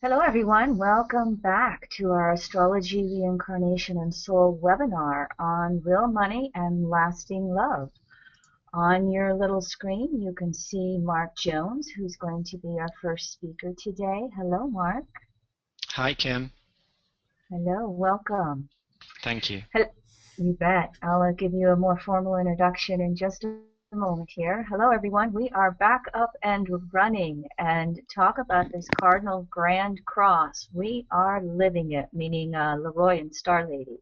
Hello, everyone. Welcome back to our Astrology, Reincarnation, and Soul webinar on real money and lasting love. On your little screen, you can see Mark Jones, who's going to be our first speaker today. Hello, Mark. Hi, Kim. Hello, welcome. Thank you. You bet. I'll give you a more formal introduction in just a moment here. Hello, everyone. We are back up and running and talk about this Cardinal Grand Cross. We are living it, meaning Leroy and Star Lady.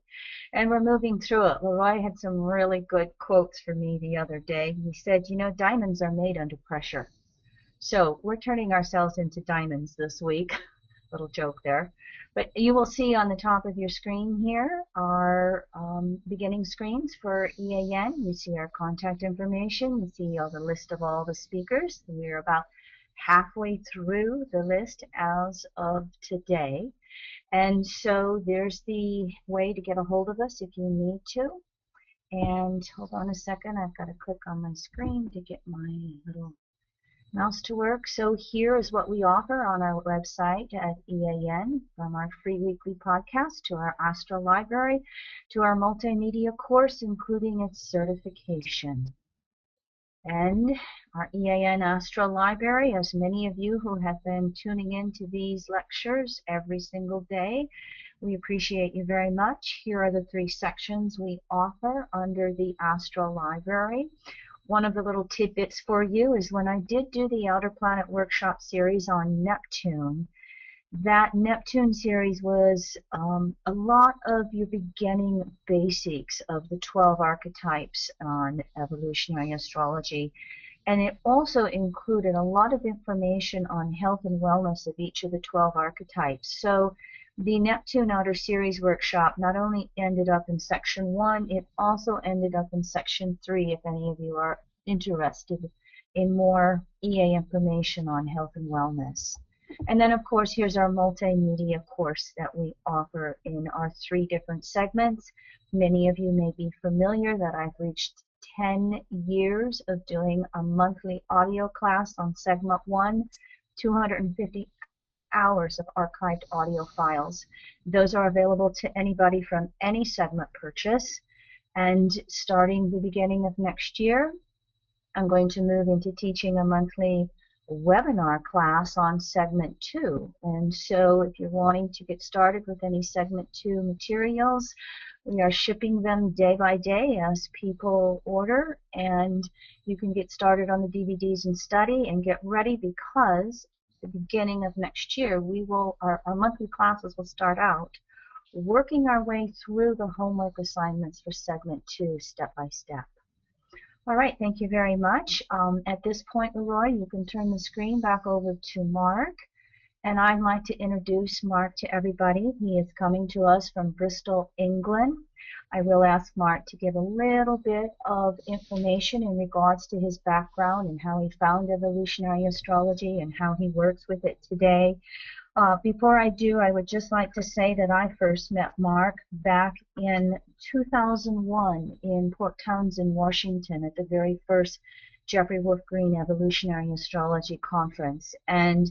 And we're moving through it. Leroy had some really good quotes for me the other day. He said, you know, diamonds are made under pressure. So we're turning ourselves into diamonds this week. Little joke there. But you will see on the top of your screen here our beginning screens for EAN. You see our contact information. You see the list of all the speakers. We're about halfway through the list as of today. And so there's the way to get a hold of us if you need to. And hold on a second, I've got to click on my screen to get my little mouse to work. So here is what we offer on our website at EAN, from our free weekly podcast to our Astro Library to our multimedia course, including its certification. And our EAN Astro Library, as many of you who have been tuning into these lectures every single day, we appreciate you very much. Here are the 3 sections we offer under the Astro Library. One of the little tidbits for you is when I did do the Outer Planet Workshop series on Neptune, that Neptune series was a lot of your beginning basics of the 12 archetypes on evolutionary astrology. And it also included a lot of information on health and wellness of each of the 12 archetypes. So the Neptune Outer Series workshop not only ended up in section 1, it also ended up in section 3 if any of you are interested in more EA information on health and wellness. And then, of course, here's our multimedia course that we offer in our 3 different segments. Many of you may be familiar that I've reached 10 years of doing a monthly audio class on segment 1, 250 hours of archived audio files. Those are available to anybody from any segment purchase. And starting the beginning of next year, I'm going to move into teaching a monthly webinar class on segment 2. And so if you're wanting to get started with any segment 2 materials, we are shipping them day by day as people order, and you can get started on the DVDs and study and get ready, because the beginning of next year our monthly classes will start out working our way through the homework assignments for segment 2 step by step. All right, thank you very much. At this point, Leroy, you can turn the screen back over to Mark. And I'd like to introduce Mark to everybody. He is coming to us from Bristol, England. I will ask Mark to give a little bit of information in regards to his background and how he found evolutionary astrology and how he works with it today. Before I do, I would just like to say that I first met Mark back in 2001 in Port Townsend, Washington, at the very first Jeffrey Wolf Green Evolutionary Astrology Conference. And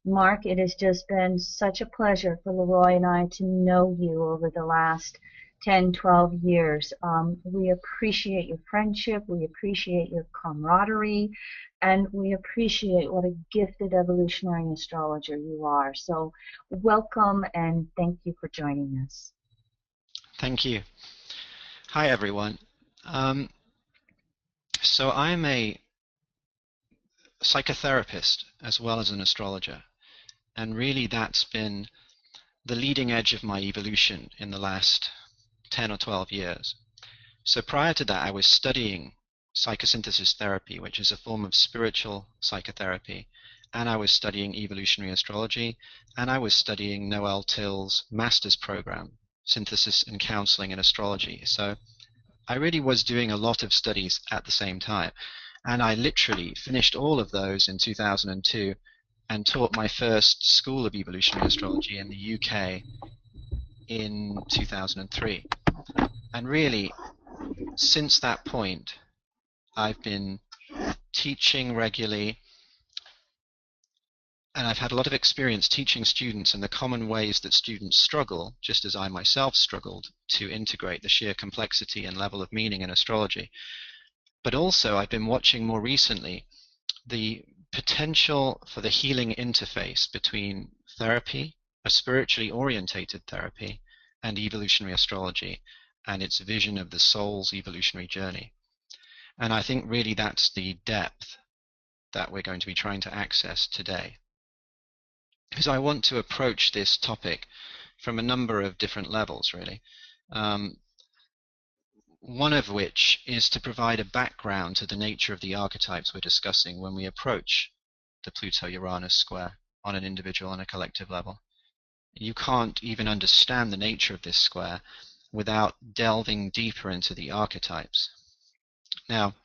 Mark, it has just been such a pleasure for Leroy and I to know you over the last 10, 12 years. We appreciate your friendship, we appreciate your camaraderie, and we appreciate what a gifted evolutionary astrologer you are. So welcome and thank you for joining us. Thank you. Hi, everyone. So I'm a psychotherapist as well as an astrologer, and really that's been the leading edge of my evolution in the last 10 or 12 years. So prior to that, I was studying psychosynthesis therapy, which is a form of spiritual psychotherapy, and I was studying evolutionary astrology, and I was studying Noel Till's master's program, Synthesis and Counseling in Astrology. So I really was doing a lot of studies at the same time, and I literally finished all of those in 2002 and taught my first school of evolutionary astrology in the UK in 2003. And really, since that point, I've been teaching regularly, and I've had a lot of experience teaching students and the common ways that students struggle, just as I myself struggled, to integrate the sheer complexity and level of meaning in astrology. But also, I've been watching more recently the potential for the healing interface between therapy, a spiritually orientated therapy, and evolutionary astrology and its vision of the soul's evolutionary journey. And I think really that's the depth that we're going to be trying to access today. Because I want to approach this topic from a number of different levels, really. Um, one of which is to provide a background to the nature of the archetypes we're discussing when we approach the Pluto-Uranus square on an individual and a collective level. You can't even understand the nature of this square without delving deeper into the archetypes. Now,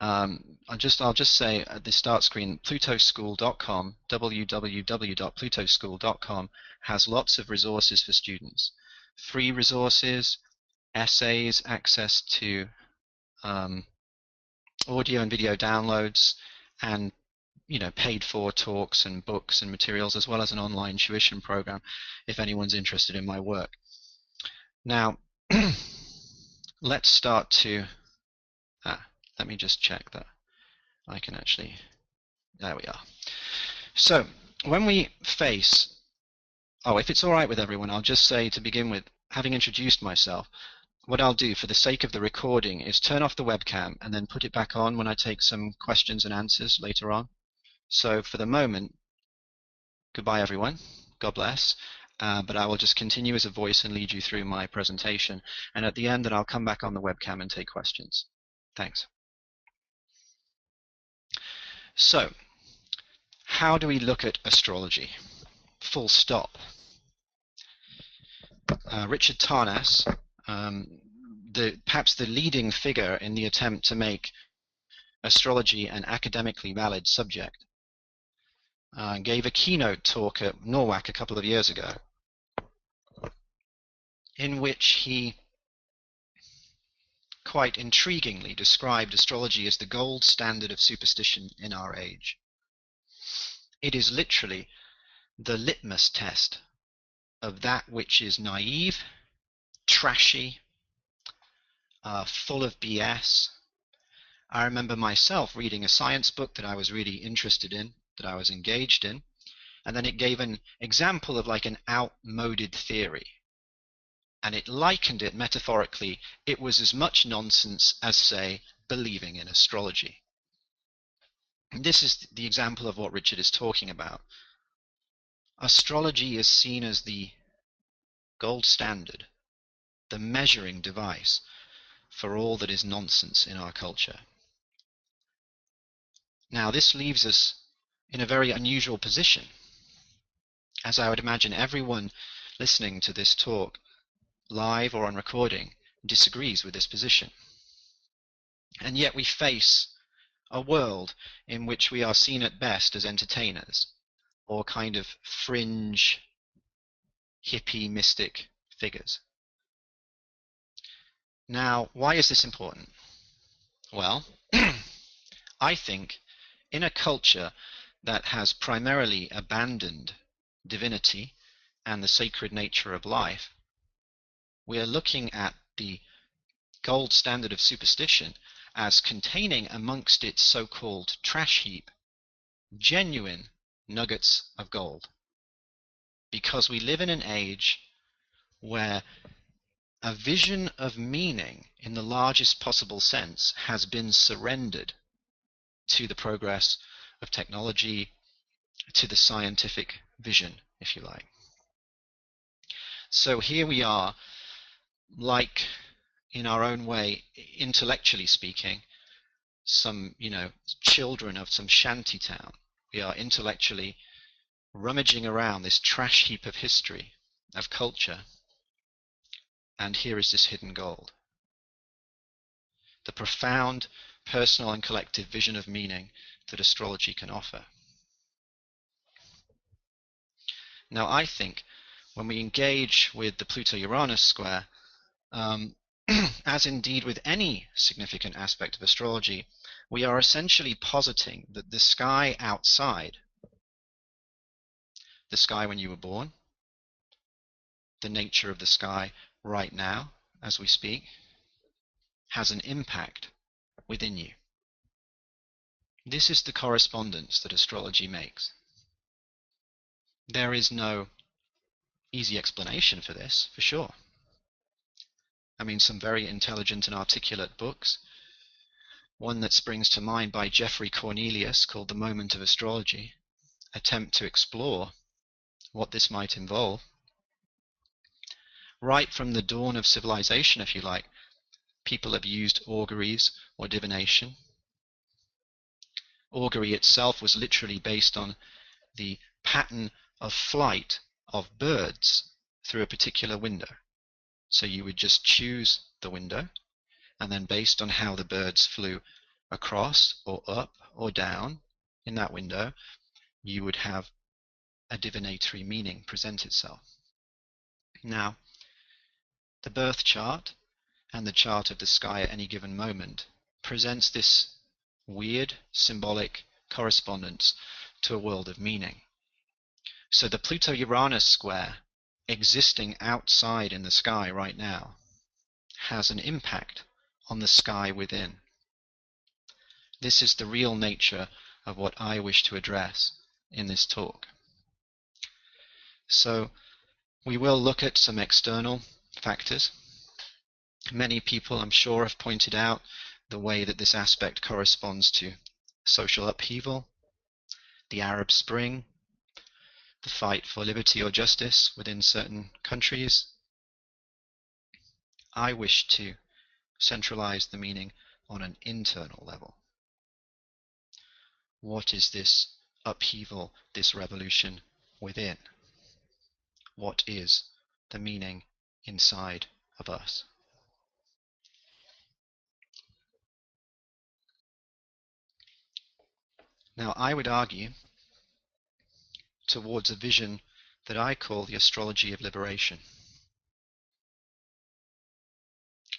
I'll just say at the start screen, plutoschool.com, www.plutoschool.com, has lots of resources for students. Free resources, essays, access to audio and video downloads, and paid for talks and books and materials, as well as an online tuition program if anyone's interested in my work. Now, let's start to, let me just check that I can actually, there we are. So when we face, if it's all right with everyone, I'll just say to begin with, having introduced myself, what I'll do for the sake of the recording is turn off the webcam and then put it back on when I take some questions and answers later on. So for the moment, goodbye everyone, God bless, but I will just continue as a voice and lead you through my presentation, and at the end then I'll come back on the webcam and take questions. Thanks. So, how do we look at astrology? Full stop. Richard Tarnas, perhaps the leading figure in the attempt to make astrology an academically valid subject, gave a keynote talk at NORWAC a couple of years ago, in which he quite intriguingly described astrology as the gold standard of superstition in our age. It is literally the litmus test of that which is naive, trashy, full of BS. I remember myself reading a science book that I was really interested in, that I was engaged in, and then it gave an example of like an outmoded theory. And it likened it metaphorically, it was as much nonsense as, say, believing in astrology. And this is the example of what Richard is talking about. Astrology is seen as the gold standard, the measuring device for all that is nonsense in our culture. Now, this leaves us in a very unusual position, as I would imagine everyone listening to this talk, live or on recording, disagrees with this position. And yet we face a world in which we are seen at best as entertainers, or kind of fringe, hippie, mystic figures. Now, why is this important? Well, I think in a culture that has primarily abandoned divinity and the sacred nature of life, we are looking at the gold standard of superstition as containing amongst its so-called trash heap genuine nuggets of gold. Because we live in an age where a vision of meaning in the largest possible sense has been surrendered to the progress of technology, to the scientific vision, if you like. So here we are, like in our own way, intellectually speaking, some, children of some shanty town. We are intellectually rummaging around this trash heap of history, of culture, and here is this hidden gold. The profound personal and collective vision of meaning that astrology can offer. Now, I think when we engage with the Pluto-Uranus square, as indeed with any significant aspect of astrology, we are essentially positing that the sky outside, the sky when you were born, the nature of the sky right now as we speak, has an impact within you. This is the correspondence that astrology makes. There is no easy explanation for this, for sure. I mean, some very intelligent and articulate books. One that springs to mind by Geoffrey Cornelius, called The Moment of Astrology, attempt to explore what this might involve. Right from the dawn of civilization, if you like, people have used auguries or divination. Augury itself was literally based on the pattern of flight of birds through a particular window. So you would just choose the window, and then based on how the birds flew across or up or down in that window, you would have a divinatory meaning present itself. Now, the birth chart and the chart of the sky at any given moment presents this weird symbolic correspondence to a world of meaning. So the Pluto-Uranus square existing outside in the sky right now has an impact on the sky within. This is the real nature of what I wish to address in this talk. So we will look at some external factors. Many people, I'm sure, have pointed out the way that this aspect corresponds to social upheaval, the Arab Spring, the fight for liberty or justice within certain countries. I wish to centralize the meaning on an internal level. What is this upheaval, this revolution within? What is the meaning inside of us? Now, I would argue towards a vision that I call the astrology of liberation.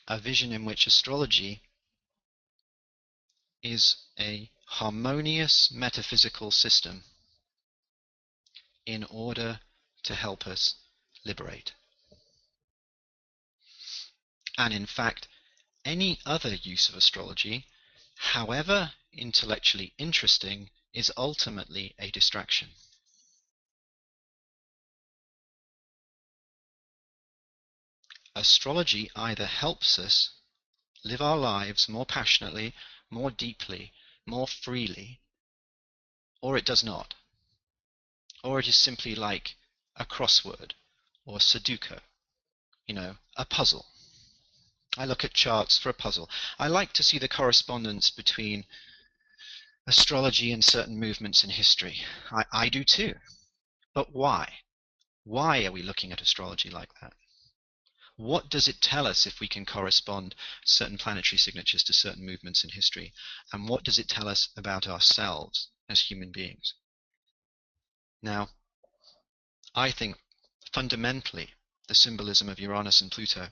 A vision in which astrology is a harmonious metaphysical system in order to help us liberate. And in fact, any other use of astrology, however intellectually interesting, is ultimately a distraction. Astrology either helps us live our lives more passionately, more deeply, more freely, or it does not. Or it is simply like a crossword or Sudoku, a puzzle. I look at charts for a puzzle. I like to see the correspondence between astrology and certain movements in history. I do too. But why? Why are we looking at astrology like that? What does it tell us if we can correspond certain planetary signatures to certain movements in history? And what does it tell us about ourselves as human beings? Now, I think fundamentally the symbolism of Uranus and Pluto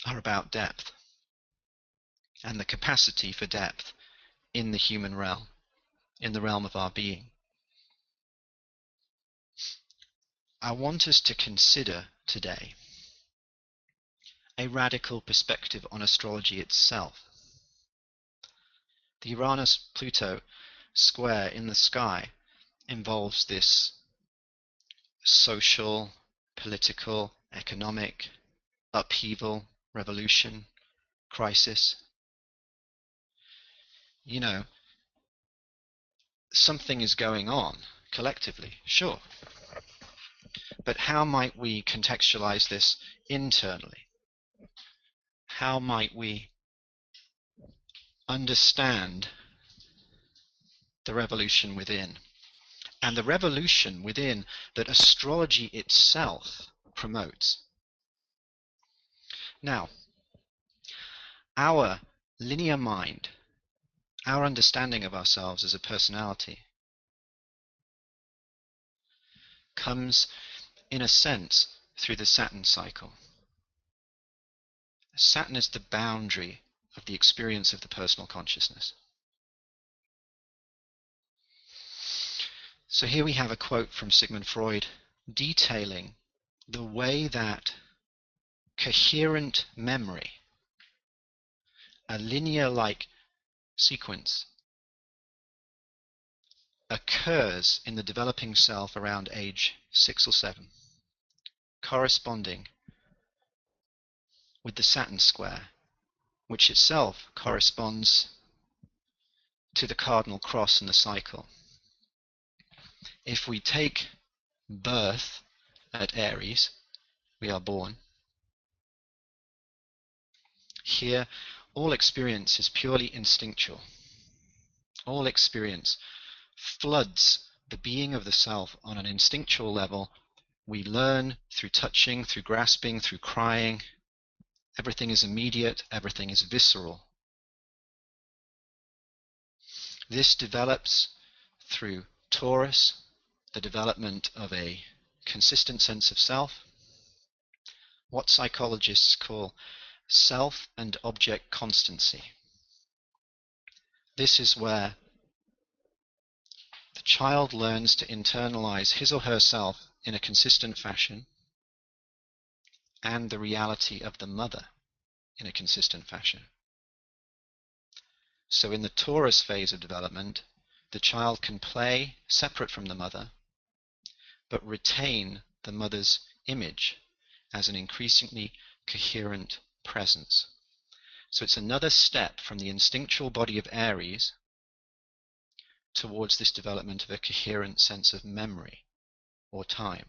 are about depth and the capacity for depth in the human realm, in the realm of our being. I want us to consider today a radical perspective on astrology itself. The Uranus-Pluto square in the sky involves this social, political, economic upheaval, revolution, crisis. Something is going on collectively, sure. But how might we contextualize this internally? How might we understand the revolution within? And the revolution within that astrology itself promotes. Now, our linear mind, our understanding of ourselves as a personality, comes in a sense through the Saturn cycle. Saturn is the boundary of the experience of the personal consciousness. So here we have a quote from Sigmund Freud detailing the way that coherent memory, a linear-like sequence, occurs in the developing self around age 6 or 7, corresponding with the Saturn square, which itself corresponds to the cardinal cross in the cycle. If we take birth at Aries, we are born. Here, all experience is purely instinctual. All experience floods the being of the self on an instinctual level. We learn through touching, through grasping, through crying. Everything is immediate, everything is visceral. This develops through Taurus, the development of a consistent sense of self, what psychologists call self and object constancy. This is where the child learns to internalize his or herself in a consistent fashion and the reality of the mother in a consistent fashion. So in the Taurus phase of development, the child can play separate from the mother, but retain the mother's image as an increasingly coherent presence. So it's another step from the instinctual body of Aries towards this development of a coherent sense of memory or time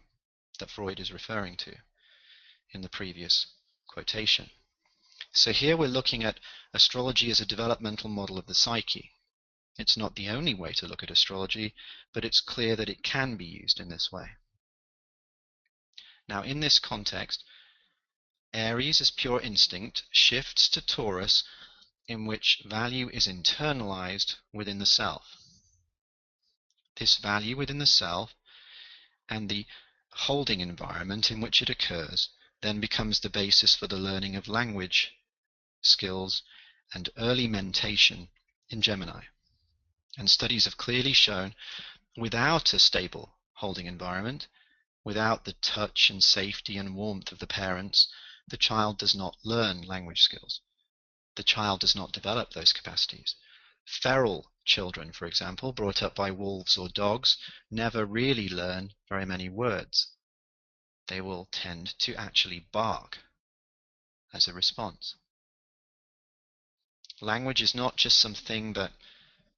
that Freud is referring to in the previous quotation. So here we're looking at astrology as a developmental model of the psyche. It's not the only way to look at astrology, but it's clear that it can be used in this way. Now, in this context, Aries as pure instinct shifts to Taurus, in which value is internalized within the self. This value within the self and the holding environment in which it occurs then becomes the basis for the learning of language, skills, and early mentation in Gemini. And studies have clearly shown without a stable holding environment, without the touch and safety and warmth of the parents, the child does not learn language skills. The child does not develop those capacities. Feral children, for example, brought up by wolves or dogs, never really learn very many words. They will tend to actually bark as a response. Language is not just something that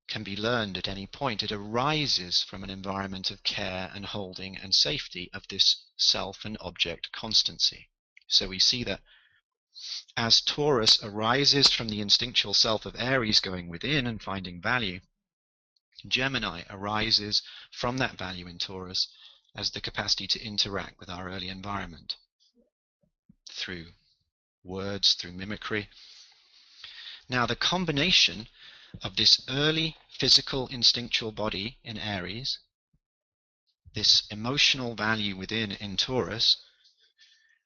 can be learned at any point. It arises from an environment of care and holding and safety of this self and object constancy. So we see that as Taurus arises from the instinctual self of Aries going within and finding value, Gemini arises from that value in Taurus as the capacity to interact with our early environment through words, through mimicry. Now, the combination of this early physical instinctual body in Aries, this emotional value within in Taurus,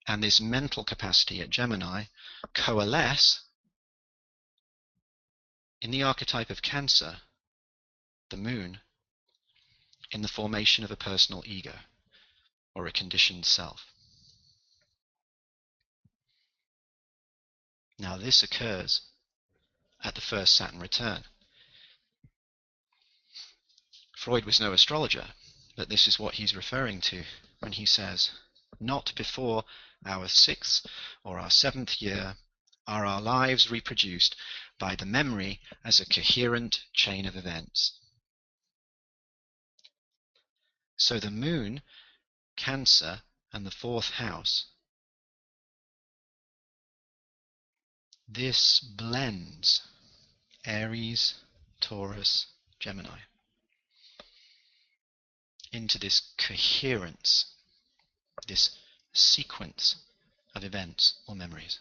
and this mental capacity at Gemini coalesce in the archetype of Cancer, the moon, in the formation of a personal ego or a conditioned self. Now, this occurs at the first Saturn return. Freud was no astrologer, but this is what he's referring to when he says, "Not before our 6th or our 7th year are our lives reproduced by the memory as a coherent chain of events." So the moon, Cancer, and the 4th house, this blends Aries, Taurus, Gemini into this coherence, this sequence of events or memories.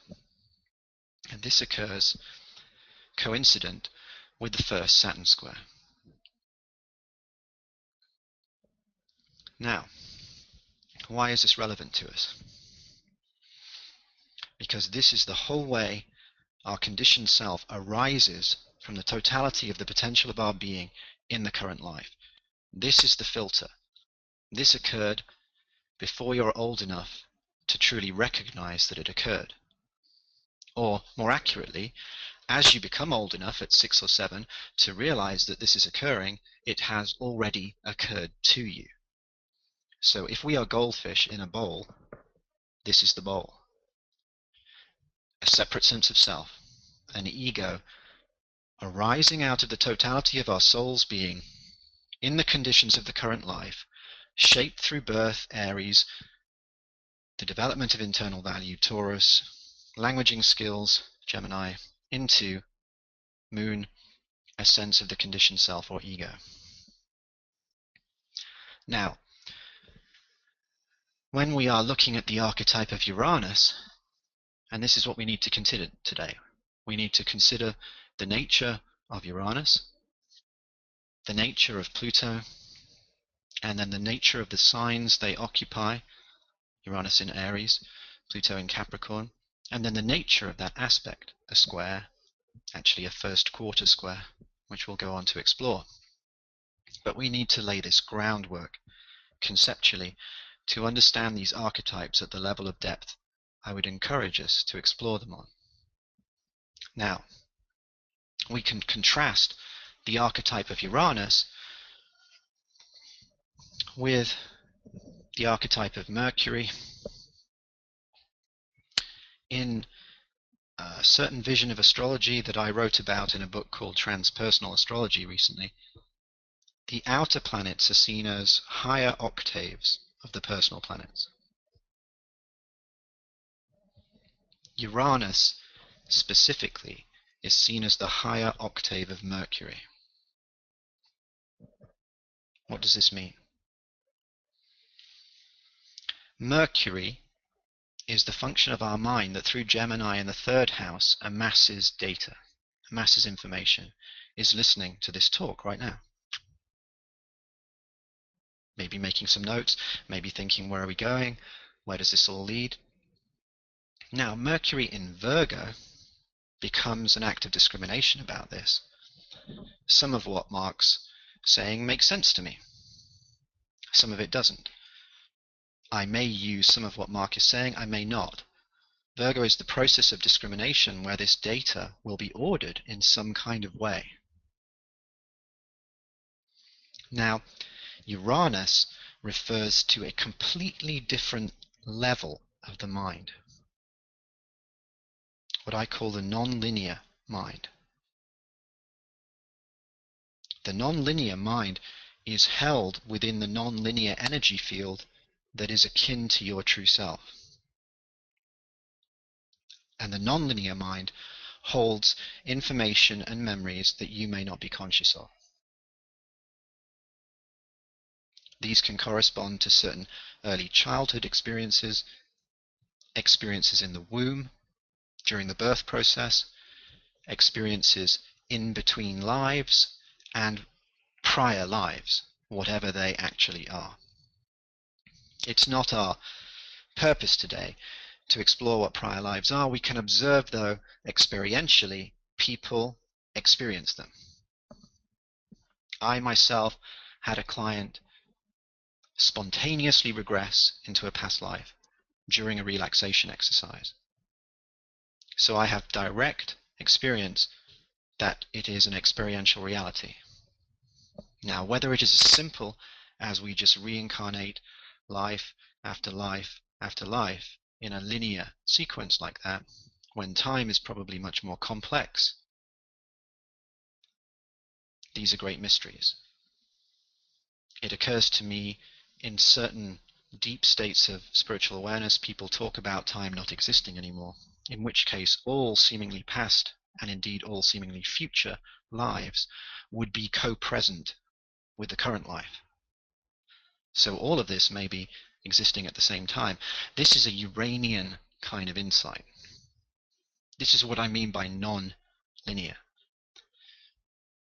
And this occurs coincident with the first Saturn square. Now, why is this relevant to us? Because this is the whole way our conditioned self arises from the totality of the potential of our being in the current life. This is the filter. This occurred before you're old enough to truly recognize that it occurred. Or, more accurately, as you become old enough at 6 or 7 to realize that this is occurring, it has already occurred to you. So if we are goldfish in a bowl, this is the bowl. A separate sense of self, an ego, arising out of the totality of our soul's being in the conditions of the current life, shaped through birth, Aries, the development of internal value, Taurus, languaging skills, Gemini, into Moon, a sense of the conditioned self or ego. Now, when we are looking at the archetype of Uranus, and this is what we need to consider today, we need to consider the nature of Uranus, the nature of Pluto, and then the nature of the signs they occupy, Uranus in Aries, Pluto in Capricorn, and then the nature of that aspect, a square, actually a first quarter square, which we'll go on to explore. But we need to lay this groundwork conceptually to understand these archetypes at the level of depth I would encourage us to explore them on. Now, we can contrast the archetype of Uranus with the archetype of Mercury in a certain vision of astrology that I wrote about in a book called Transpersonal Astrology recently. The outer planets are seen as higher octaves of the personal planets. Uranus, specifically, is seen as the higher octave of Mercury. What does this mean? Mercury is the function of our mind that through Gemini in the third house amasses data, amasses information, is listening to this talk right now. Maybe making some notes, maybe thinking, where are we going? Where does this all lead? Now, Mercury in Virgo becomes an act of discrimination about this. Some of what Mark's saying makes sense to me. Some of it doesn't. I may use some of what Mark is saying, I may not. Virgo is the process of discrimination where this data will be ordered in some kind of way. Now, Uranus refers to a completely different level of the mind, what I call the non-linear mind. The non-linear mind is held within the non-linear energy field that is akin to your true self. And the non-linear mind holds information and memories that you may not be conscious of. These can correspond to certain early childhood experiences, experiences in the womb, during the birth process, experiences in between lives, and prior lives, whatever they actually are. It's not our purpose today to explore what prior lives are. We can observe, though, experientially, people experience them. I myself had a client spontaneously regress into a past life during a relaxation exercise. So I have direct experience that it is an experiential reality. Now, whether it is as simple as we just reincarnate life after life after life in a linear sequence like that, when time is probably much more complex, these are great mysteries. It occurs to me in certain deep states of spiritual awareness, people talk about time not existing anymore, in which case all seemingly past and indeed all seemingly future lives would be co-present with the current life. So all of this may be existing at the same time. This is a Uranian kind of insight. This is what I mean by non-linear.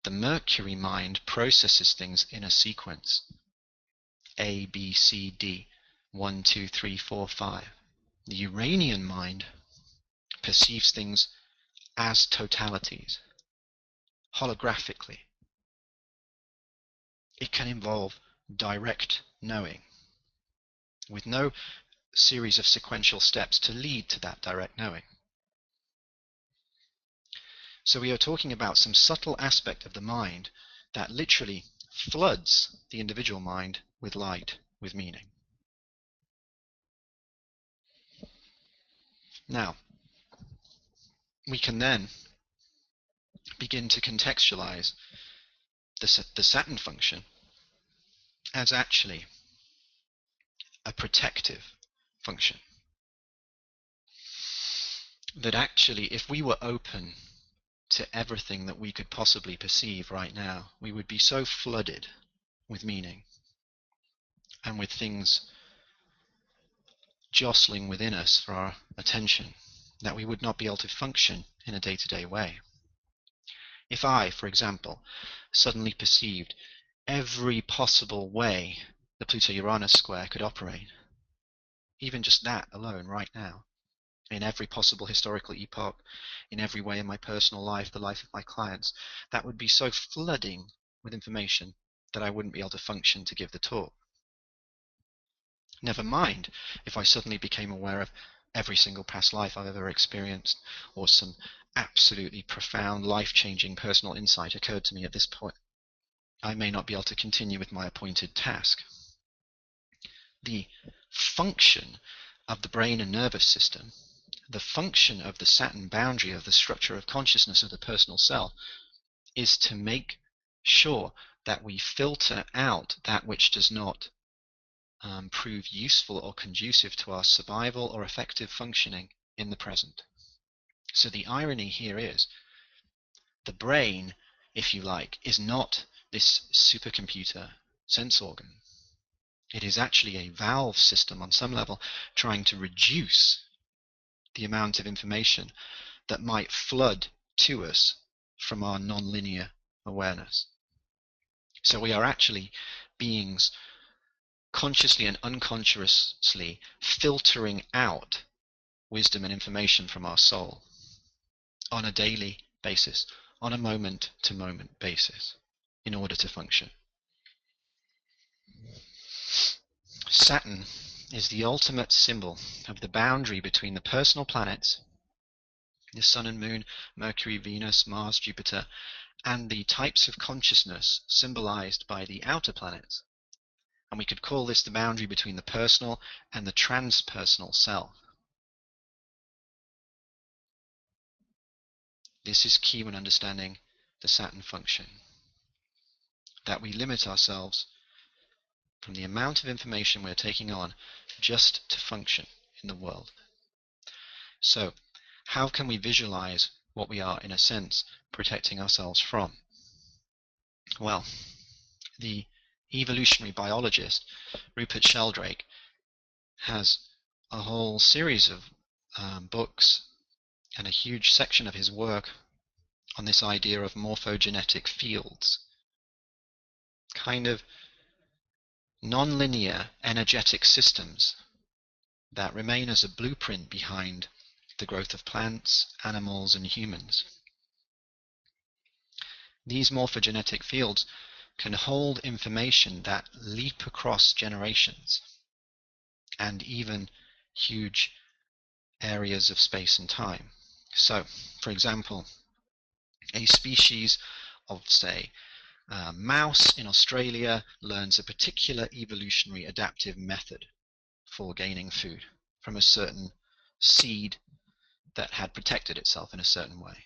The Mercury mind processes things in a sequence. A, B, C, D, 1, 2, 3, 4, 5. The Uranian mind perceives things as totalities, holographically. It can involve direct knowing, with no series of sequential steps to lead to that direct knowing. So we are talking about some subtle aspect of the mind that literally floods the individual mind with light, with meaning. Now, we can then begin to contextualize the Saturn function as actually a protective function. That actually, if we were open to everything that we could possibly perceive right now, we would be so flooded with meaning and with things jostling within us for our attention that we would not be able to function in a day-to-day way. If I, for example, suddenly perceived every possible way the Pluto-Uranus square could operate, even just that alone right now, in every possible historical epoch, in every way in my personal life, the life of my clients, that would be so flooding with information that I wouldn't be able to function to give the talk. Never mind if I suddenly became aware of every single past life I've ever experienced, or some absolutely profound, life-changing personal insight occurred to me at this point. I may not be able to continue with my appointed task. The function of the brain and nervous system, the function of the Saturn boundary of the structure of consciousness of the personal self, is to make sure that we filter out that which does not prove useful or conducive to our survival or effective functioning in the present. So the irony here is the brain, if you like, is not this supercomputer sense organ. It is actually a valve system on some level trying to reduce the amount of information that might flood to us from our nonlinear awareness. So we are actually beings consciously and unconsciously filtering out wisdom and information from our soul on a daily basis, on a moment-to-moment basis, in order to function. Saturn is the ultimate symbol of the boundary between the personal planets, the Sun and Moon, Mercury, Venus, Mars, Jupiter, and the types of consciousness symbolized by the outer planets. And we could call this the boundary between the personal and the transpersonal self. This is key when understanding the Saturn function, that we limit ourselves from the amount of information we're taking on just to function in the world. So, how can we visualize what we are, in a sense, protecting ourselves from? Well, the evolutionary biologist Rupert Sheldrake has a whole series of books and a huge section of his work on this idea of morphogenetic fields, kind of non-linear energetic systems that remain as a blueprint behind the growth of plants, animals, and humans. These morphogenetic fields can hold information that leap across generations and even huge areas of space and time. So, for example, a species of, say, mouse in Australia learns a particular evolutionary adaptive method for gaining food from a certain seed that had protected itself in a certain way.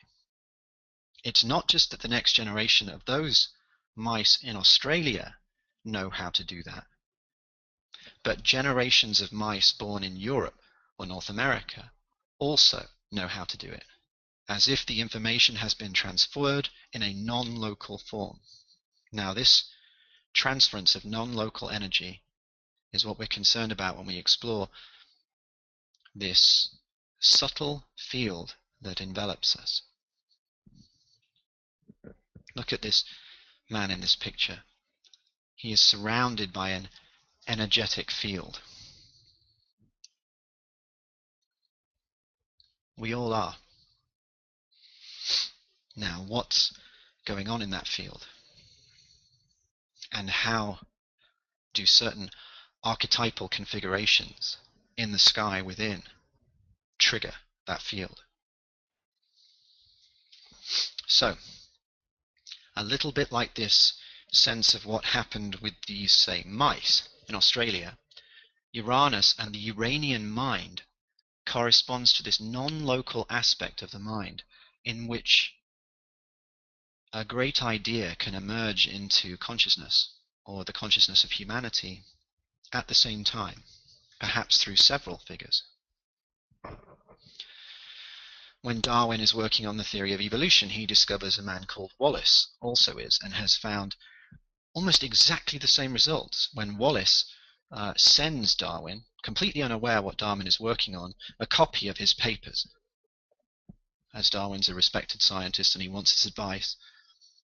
It's not just that the next generation of those mice in Australia know how to do that, but generations of mice born in Europe or North America also know how to do it, as if the information has been transferred in a non-local form. Now, this transference of non-local energy is what we're concerned about when we explore this subtle field that envelops us. Look at this man in this picture. He is surrounded by an energetic field. We all are. Now, what's going on in that field? and how do certain archetypal configurations in the sky within trigger that field. So, a little bit like this sense of what happened with these, say, mice in Australia, Uranus and the Uranian mind corresponds to this non-local aspect of the mind in which a great idea can emerge into consciousness, or the consciousness of humanity, at the same time, perhaps through several figures. When Darwin is working on the theory of evolution, he discovers a man called Wallace also is, and has found almost exactly the same results. When Wallace sends Darwin, completely unaware what Darwin is working on, a copy of his papers, as Darwin's a respected scientist and he wants his advice,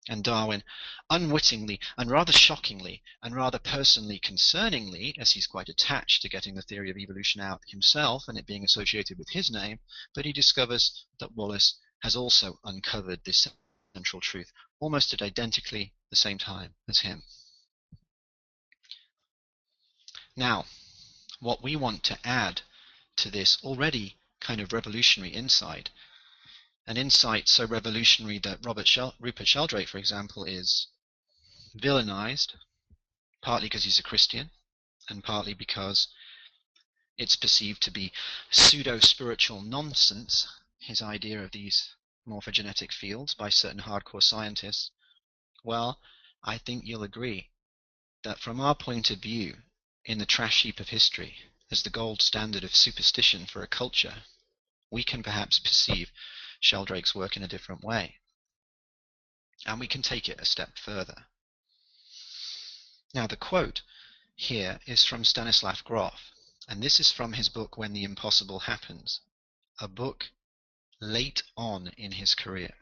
and Darwin, unwittingly and rather shockingly and rather personally concerningly, as he's quite attached to getting the theory of evolution out himself and it being associated with his name, but he discovers that Wallace has also uncovered this central truth almost at identically the same time as him. Now, what we want to add to this already kind of revolutionary insight, an insight so revolutionary that Rupert Sheldrake, for example, is villainized, partly because he's a Christian, and partly because it's perceived to be pseudo-spiritual nonsense, his idea of these morphogenetic fields by certain hardcore scientists. Well, I think you'll agree that from our point of view, in the trash heap of history, as the gold standard of superstition for a culture, we can perhaps perceive Sheldrake's work in a different way. And we can take it a step further. Now, the quote here is from Stanislav Grof, and this is from his book When the Impossible Happens, a book late on in his career,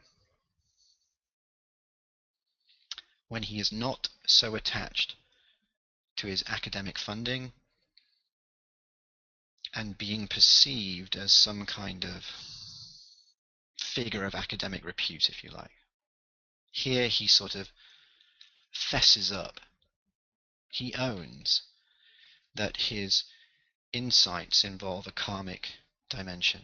when he is not so attached to his academic funding and being perceived as some kind of figure of academic repute, if you like. Here he sort of fesses up. He owns that his insights involve a karmic dimension.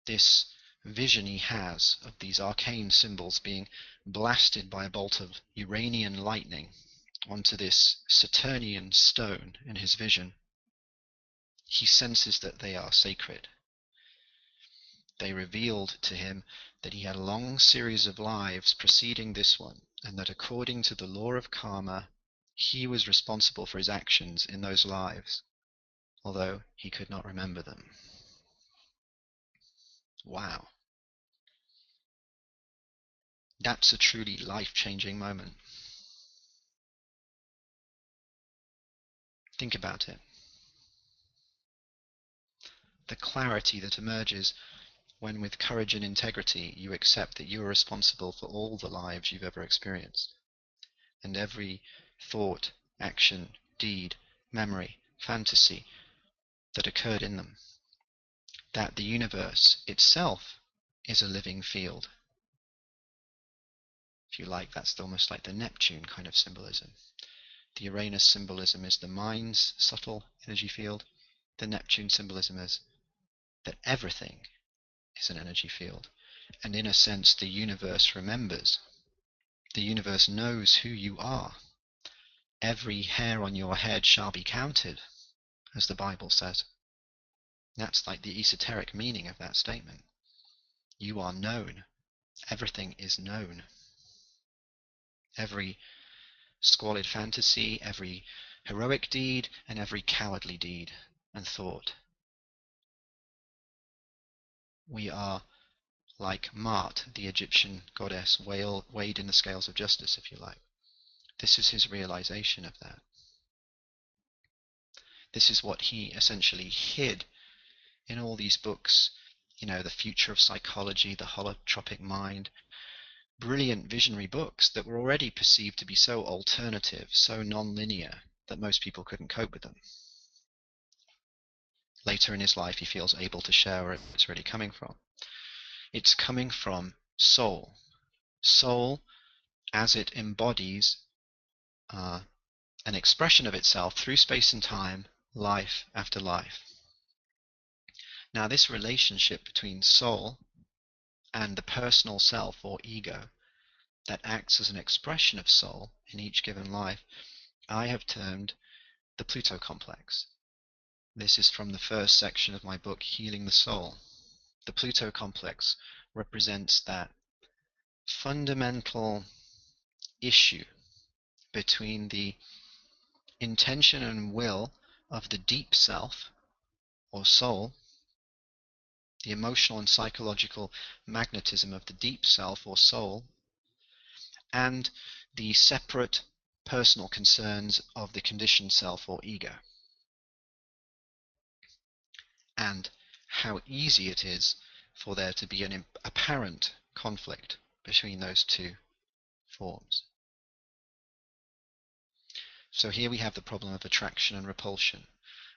This vision he has of these arcane symbols being blasted by a bolt of Uranian lightning onto this Saturnian stone in his vision, he senses that they are sacred. They revealed to him that he had a long series of lives preceding this one, and that according to the law of karma, he was responsible for his actions in those lives, although he could not remember them. Wow. That's a truly life-changing moment. Think about it. The clarity that emerges when with courage and integrity you accept that you are responsible for all the lives you've ever experienced, and every thought, action, deed, memory, fantasy that occurred in them. That the universe itself is a living field. If you like, that's almost like the Neptune kind of symbolism. The Uranus symbolism is the mind's subtle energy field. The Neptune symbolism is that everything is an energy field. And in a sense, the universe remembers. The universe knows who you are. Every hair on your head shall be counted, as the Bible says. That's like the esoteric meaning of that statement. You are known. Everything is known. Every squalid fantasy, every heroic deed, and every cowardly deed and thought. We are like Mart, the Egyptian goddess, weighed in the scales of justice, if you like. This is his realization of that. This is what he essentially hid in all these books, The Future of Psychology, The Holotropic Mind, brilliant visionary books that were already perceived to be so alternative, so non-linear, that most people couldn't cope with them. Later in his life, he feels able to share where it's really coming from. It's coming from soul. Soul as it embodies an expression of itself through space and time, life after life. Now, this relationship between soul and the personal self or ego that acts as an expression of soul in each given life, I have termed the Pluto complex. This is from the first section of my book, Healing the Soul. The Pluto complex represents that fundamental issue between the intention and will of the deep self or soul, the emotional and psychological magnetism of the deep self or soul, and the separate personal concerns of the conditioned self or ego, and how easy it is for there to be an apparent conflict between those two forms. So here we have the problem of attraction and repulsion.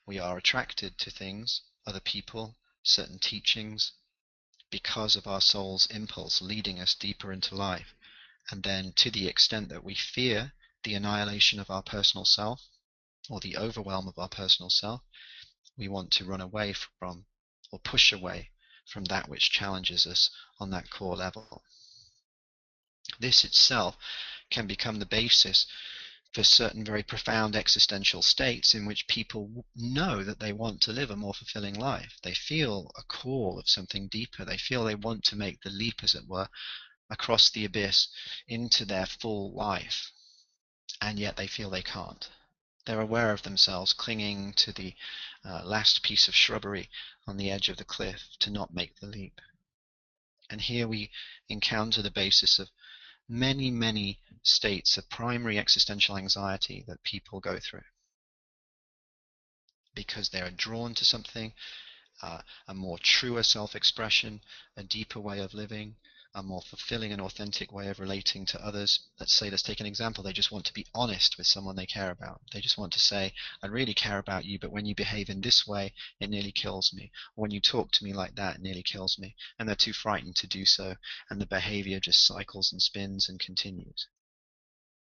We are attracted to things, other people, certain teachings, because of our soul's impulse leading us deeper into life. And then to the extent that we fear the annihilation of our personal self, or the overwhelm of our personal self, we want to run away from or push away from that which challenges us on that core level. This itself can become the basis for certain very profound existential states in which people know that they want to live a more fulfilling life. They feel a call of something deeper. They feel they want to make the leap, as it were, across the abyss into their full life, and yet they feel they can't. They're aware of themselves clinging to the last piece of shrubbery on the edge of the cliff to not make the leap. And here we encounter the basis of many, many states of primary existential anxiety that people go through because they are drawn to something, a more truer self-expression, a deeper way of living, a more fulfilling and authentic way of relating to others. Let's take an example. They just want to be honest with someone they care about. They just want to say, I really care about you, but when you behave in this way, it nearly kills me. Or when you talk to me like that, it nearly kills me. And they're too frightened to do so, and the behavior just cycles and spins and continues.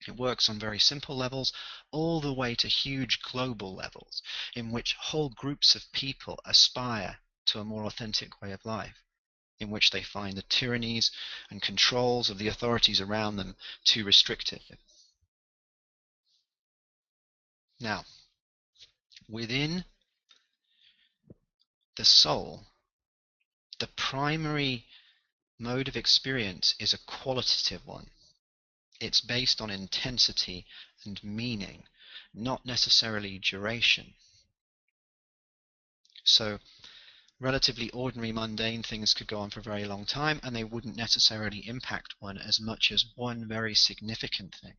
It works on very simple levels all the way to huge global levels in which whole groups of people aspire to a more authentic way of life, in which they find the tyrannies and controls of the authorities around them too restrictive. Now, within the soul, the primary mode of experience is a qualitative one. It's based on intensity and meaning, not necessarily duration. So relatively ordinary, mundane things could go on for a very long time, and they wouldn't necessarily impact one as much as one very significant thing.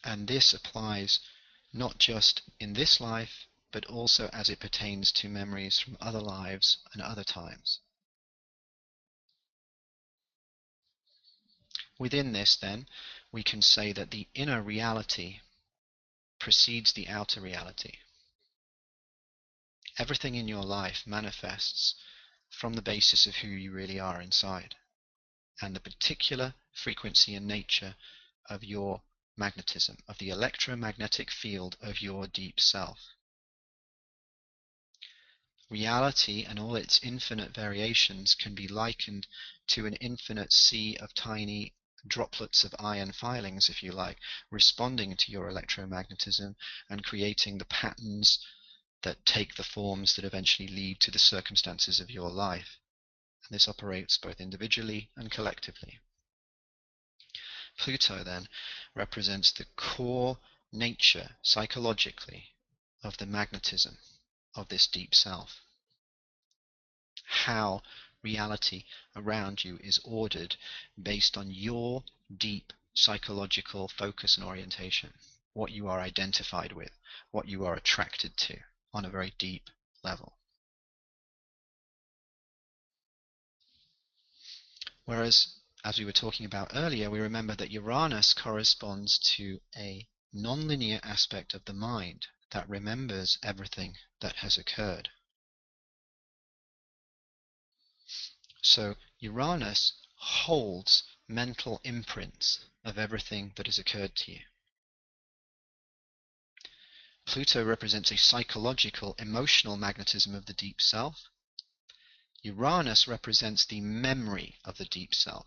And this applies not just in this life, but also as it pertains to memories from other lives and other times. Within this, then, we can say that the inner reality precedes the outer reality. Everything in your life manifests from the basis of who you really are inside, and the particular frequency and nature of your magnetism, of the electromagnetic field of your deep self. Reality and all its infinite variations can be likened to an infinite sea of tiny droplets of iron filings, if you like, responding to your electromagnetism and creating the patterns that take the forms that eventually lead to the circumstances of your life. And this operates both individually and collectively. Pluto then represents the core nature, psychologically, of the magnetism of this deep self. How reality around you is ordered based on your deep psychological focus and orientation, what you are identified with, what you are attracted to on a very deep level. Whereas, as we were talking about earlier, we remember that Uranus corresponds to a nonlinear aspect of the mind that remembers everything that has occurred. So Uranus holds mental imprints of everything that has occurred to you. Pluto represents a psychological, emotional magnetism of the deep self. Uranus represents the memory of the deep self,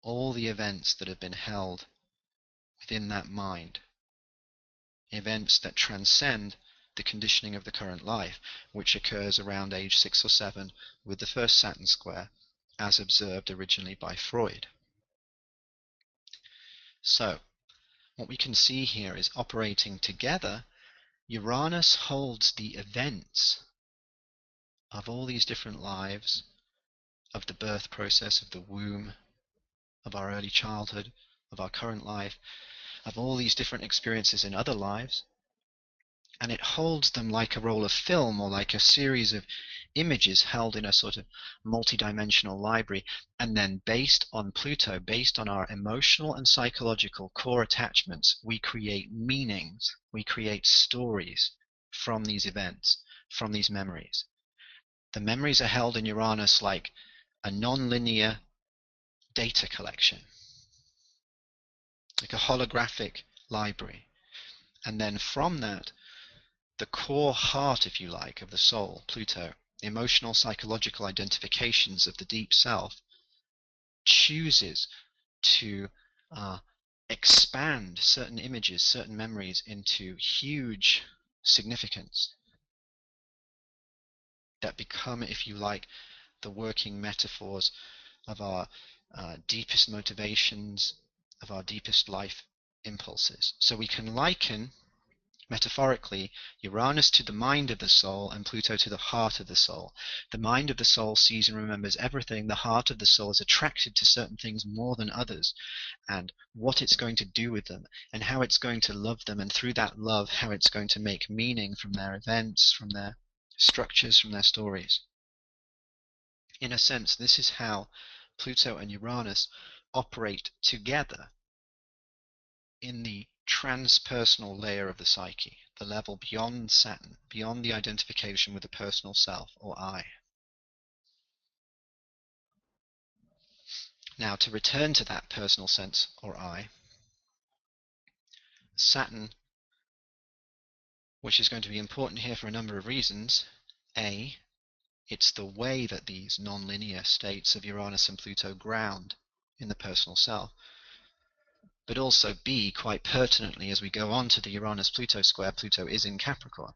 all the events that have been held within that mind, events that transcend the conditioning of the current life, which occurs around age 6 or 7 with the first Saturn square, as observed originally by Freud. So, what we can see here is operating together, Uranus holds the events of all these different lives, of the birth process, of the womb, of our early childhood, of our current life, of all these different experiences in other lives, and it holds them like a roll of film or like a series of images held in a sort of multi-dimensional library. And then based on Pluto, based on our emotional and psychological core attachments, we create meanings, we create stories from these events, from these memories. The memories are held in Uranus like a non-linear data collection, like a holographic library. And then from that, the core heart, if you like, of the soul, Pluto, the emotional, psychological identifications of the deep self, chooses to expand certain images, certain memories into huge significance that become, if you like, the working metaphors of our deepest motivations, of our deepest life impulses. So we can liken, metaphorically, Uranus to the mind of the soul and Pluto to the heart of the soul. The mind of the soul sees and remembers everything. The heart of the soul is attracted to certain things more than others, and what it's going to do with them, and how it's going to love them, and through that love, how it's going to make meaning from their events, from their structures, from their stories. In a sense, this is how Pluto and Uranus operate together in the transpersonal layer of the psyche, the level beyond Saturn, beyond the identification with the personal self or I. Now, to return to that personal sense or I, Saturn, which is going to be important here for a number of reasons. A, it's the way that these non-linear states of Uranus and Pluto ground in the personal self. But also B, quite pertinently, as we go on to the Uranus-Pluto square, Pluto is in Capricorn,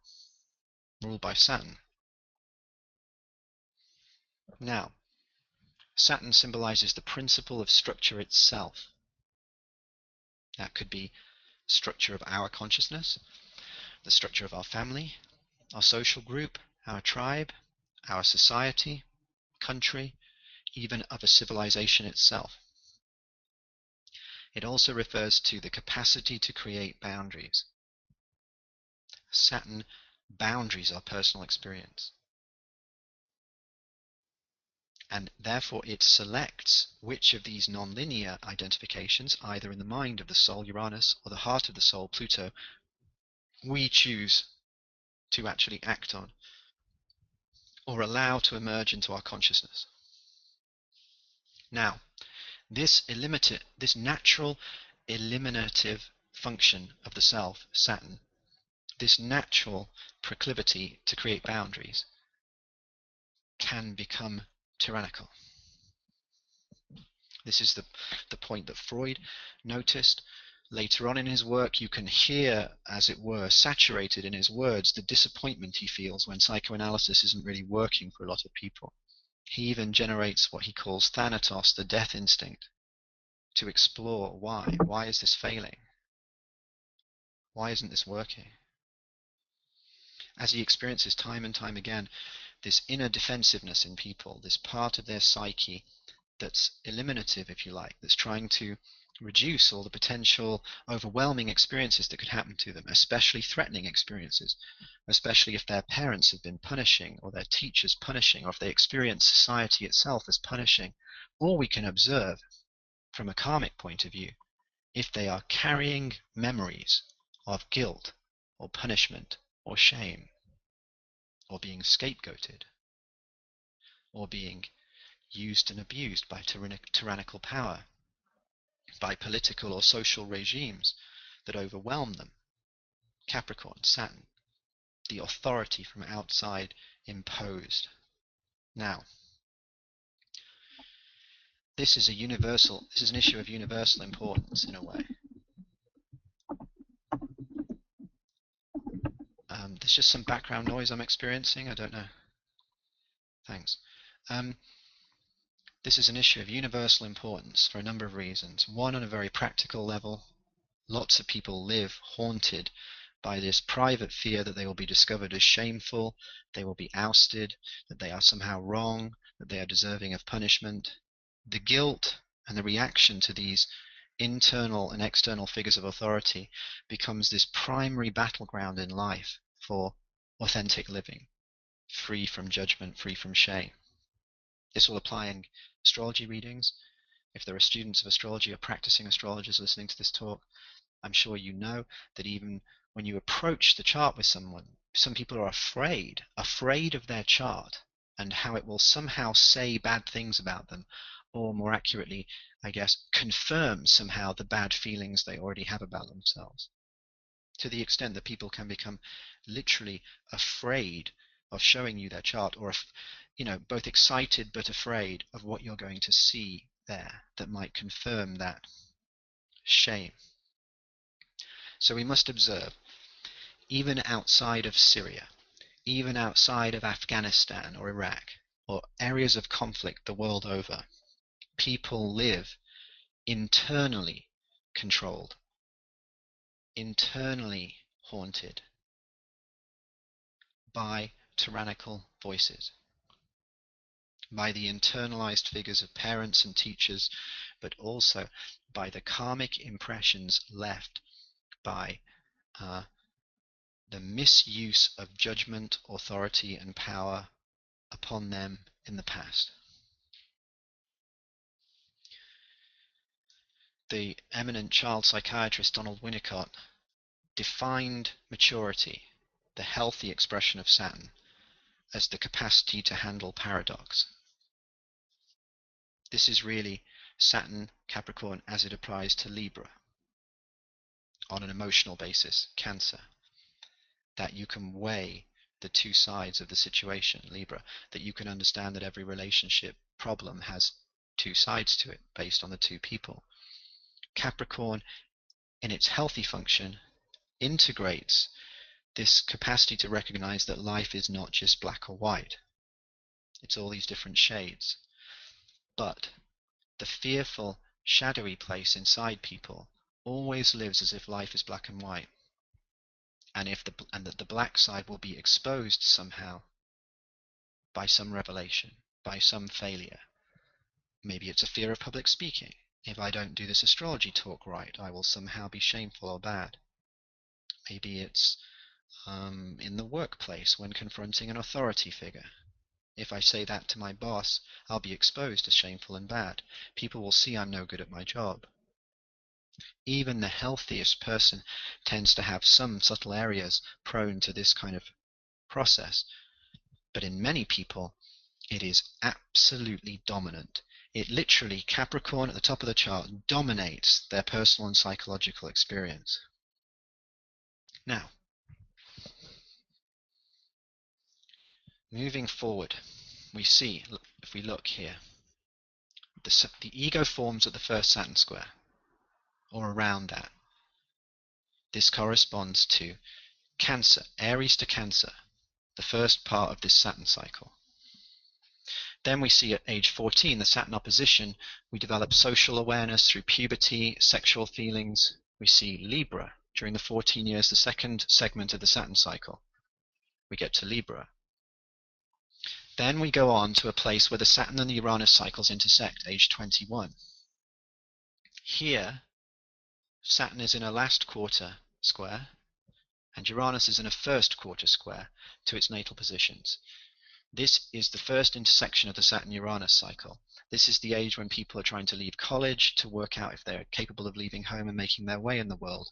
ruled by Saturn. Now, Saturn symbolizes the principle of structure itself. That could be structure of our consciousness, the structure of our family, our social group, our tribe, our society, country, even of a civilization itself. It also refers to the capacity to create boundaries. Saturn boundaries our personal experience. And therefore it selects which of these non-linear identifications, either in the mind of the soul, Uranus, or the heart of the soul, Pluto, we choose to actually act on or allow to emerge into our consciousness. Now, this natural eliminative function of the self, Saturn, this natural proclivity to create boundaries, can become tyrannical. This is the point that Freud noticed. Later on in his work, you can hear, as it were, saturated in his words, the disappointment he feels when psychoanalysis isn't really working for a lot of people. He even generates what he calls Thanatos, the death instinct, to explore why. Why is this failing? Why isn't this working? As he experiences time and time again this inner defensiveness in people, this part of their psyche that's eliminative, if you like, that's trying to reduce all the potential overwhelming experiences that could happen to them, especially threatening experiences, especially if their parents have been punishing or their teachers punishing, or if they experience society itself as punishing. Or we can observe from a karmic point of view if they are carrying memories of guilt or punishment or shame, or being scapegoated, or being used and abused by tyrannical power, by political or social regimes that overwhelm them. Capricorn, Saturn, the authority from outside imposed. Now, this is an issue of universal importance in a way. There's just some background noise I'm experiencing. I don't know. Thanks. This is an issue of universal importance for a number of reasons. One, on a very practical level, lots of people live haunted by this private fear that they will be discovered as shameful, they will be ousted, that they are somehow wrong, that they are deserving of punishment. The guilt and the reaction to these internal and external figures of authority becomes this primary battleground in life for authentic living, free from judgment, free from shame. This will apply in astrology readings. If there are students of astrology or practicing astrologers listening to this talk, I'm sure you know that even when you approach the chart with someone, some people are afraid of their chart and how it will somehow say bad things about them, or more accurately, I guess, confirm somehow the bad feelings they already have about themselves. To the extent that people can become literally afraid of showing you their chart, or both excited but afraid of what you're going to see there that might confirm that shame. So we must observe, even outside of Syria, even outside of Afghanistan or Iraq, or areas of conflict the world over, people live internally controlled, internally haunted by tyrannical voices, by the internalized figures of parents and teachers, but also by the karmic impressions left by the misuse of judgment, authority, and power upon them in the past. The eminent child psychiatrist Donald Winnicott defined maturity, the healthy expression of Saturn, as the capacity to handle paradox. This is really Saturn, Capricorn, as it applies to Libra on an emotional basis, Cancer, that you can weigh the two sides of the situation, Libra, that you can understand that every relationship problem has two sides to it based on the two people. Capricorn, in its healthy function, integrates this capacity to recognize that life is not just black or white. It's all these different shades. But the fearful, shadowy place inside people always lives as if life is black and white, and that the black side will be exposed somehow by some revelation, by some failure. Maybe it's a fear of public speaking. If I don't do this astrology talk right, I will somehow be shameful or bad. Maybe it's in the workplace when confronting an authority figure. If I say that to my boss, I'll be exposed as shameful and bad. People will see I'm no good at my job. Even the healthiest person tends to have some subtle areas prone to this kind of process. But in many people, it is absolutely dominant. It literally, Capricorn at the top of the chart, dominates their personal and psychological experience. Now, moving forward, we see, if we look here, the ego forms at the first Saturn square, or around that. This corresponds to Cancer, Aries to Cancer, the first part of this Saturn cycle. Then we see at age 14, the Saturn opposition, we develop social awareness through puberty, sexual feelings. We see Libra during the 14 years, the second segment of the Saturn cycle. We get to Libra. Then we go on to a place where the Saturn and the Uranus cycles intersect, age 21. Here, Saturn is in a last quarter square, and Uranus is in a first quarter square to its natal positions. This is the first intersection of the Saturn-Uranus cycle. This is the age when people are trying to leave college to work out if they're capable of leaving home and making their way in the world.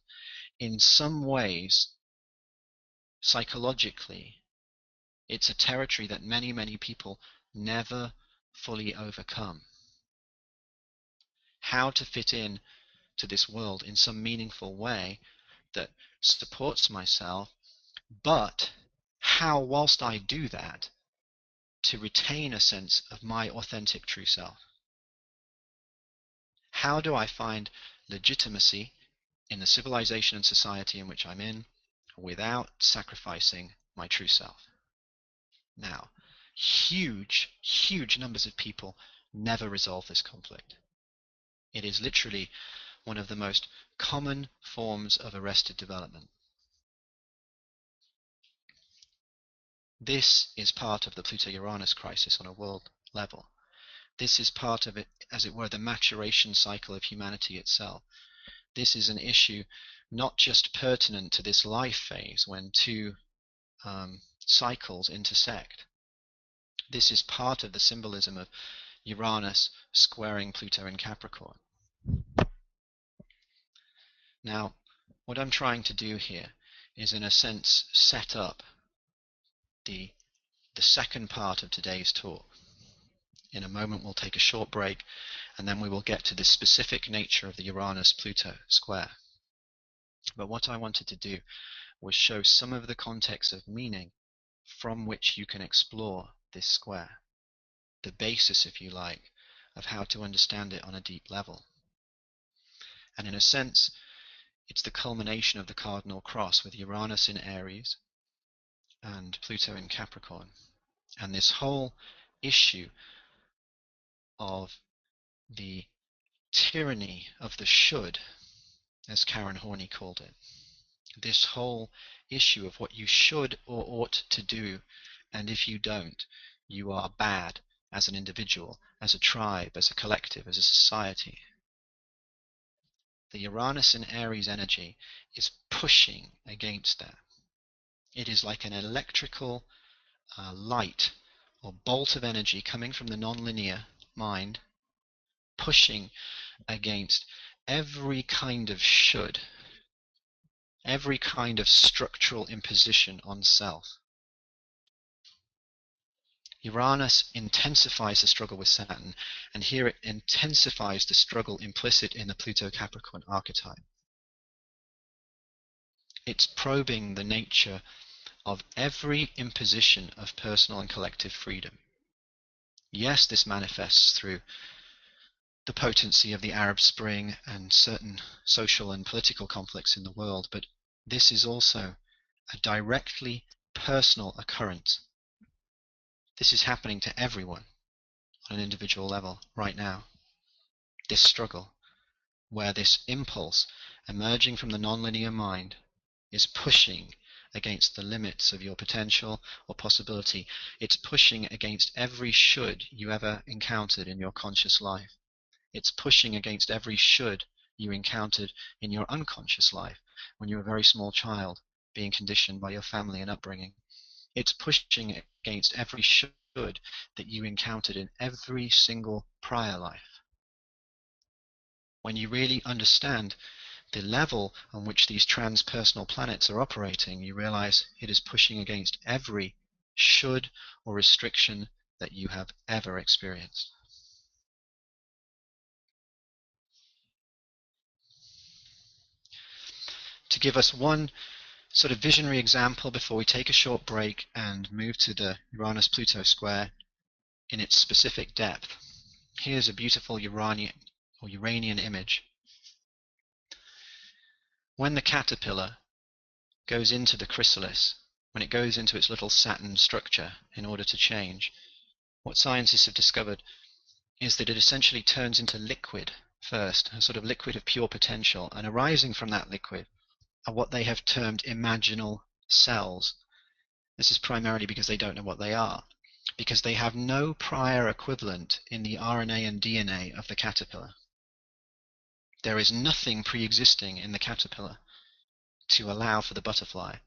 In some ways, psychologically, it's a territory that many, many people never fully overcome, how to fit in to this world in some meaningful way that supports myself, but how, whilst I do that, to retain a sense of my authentic true self. How do I find legitimacy in the civilization and society in which I'm in without sacrificing my true self? Now, huge numbers of people never resolve this conflict. It is literally one of the most common forms of arrested development. This is part of the Pluto-Uranus crisis on a world level. This is part of it, as it were, the maturation cycle of humanity itself. This is an issue not just pertinent to this life phase when two cycles intersect. This is part of the symbolism of Uranus squaring Pluto in Capricorn. Now, what I'm trying to do here is, in a sense, set up the second part of today's talk. In a moment, we'll take a short break, and then we will get to the specific nature of the Uranus-Pluto square. But what I wanted to do was show some of the context of meaning from which you can explore this square, the basis, if you like, of how to understand it on a deep level. And in a sense, it's the culmination of the cardinal cross with Uranus in Aries and Pluto in Capricorn. And this whole issue of the tyranny of the should, as Karen Horney called it. This whole issue of what you should or ought to do, and if you don't, you are bad as an individual, as a tribe, as a collective, as a society. The Uranus and Aries energy is pushing against that. It is like an electrical light or bolt of energy coming from the nonlinear mind, pushing against every kind of should, every kind of structural imposition on self. Uranus intensifies the struggle with Saturn, and here it intensifies the struggle implicit in the Pluto-Capricorn archetype. It's probing the nature of every imposition of personal and collective freedom. Yes, this manifests through the potency of the Arab Spring and certain social and political conflicts in the world, but this is also a directly personal occurrence. This is happening to everyone on an individual level right now. This struggle, where this impulse emerging from the nonlinear mind is pushing against the limits of your potential or possibility. It's pushing against every should you ever encountered in your conscious life. It's pushing against every should you encountered in your unconscious life when you were a very small child, being conditioned by your family and upbringing. It's pushing against every should that you encountered in every single prior life. When you really understand the level on which these transpersonal planets are operating, you realize it is pushing against every should or restriction that you have ever experienced. To give us one sort of visionary example before we take a short break and move to the Uranus-Pluto square in its specific depth, here's a beautiful Uranian image. When the caterpillar goes into the chrysalis, when it goes into its little Saturn structure in order to change, what scientists have discovered is that it essentially turns into liquid first, a sort of liquid of pure potential, and arising from that liquid are what they have termed imaginal cells. This is primarily because they don't know what they are, because they have no prior equivalent in the RNA and DNA of the caterpillar. There is nothing pre-existing in the caterpillar to allow for the butterfly,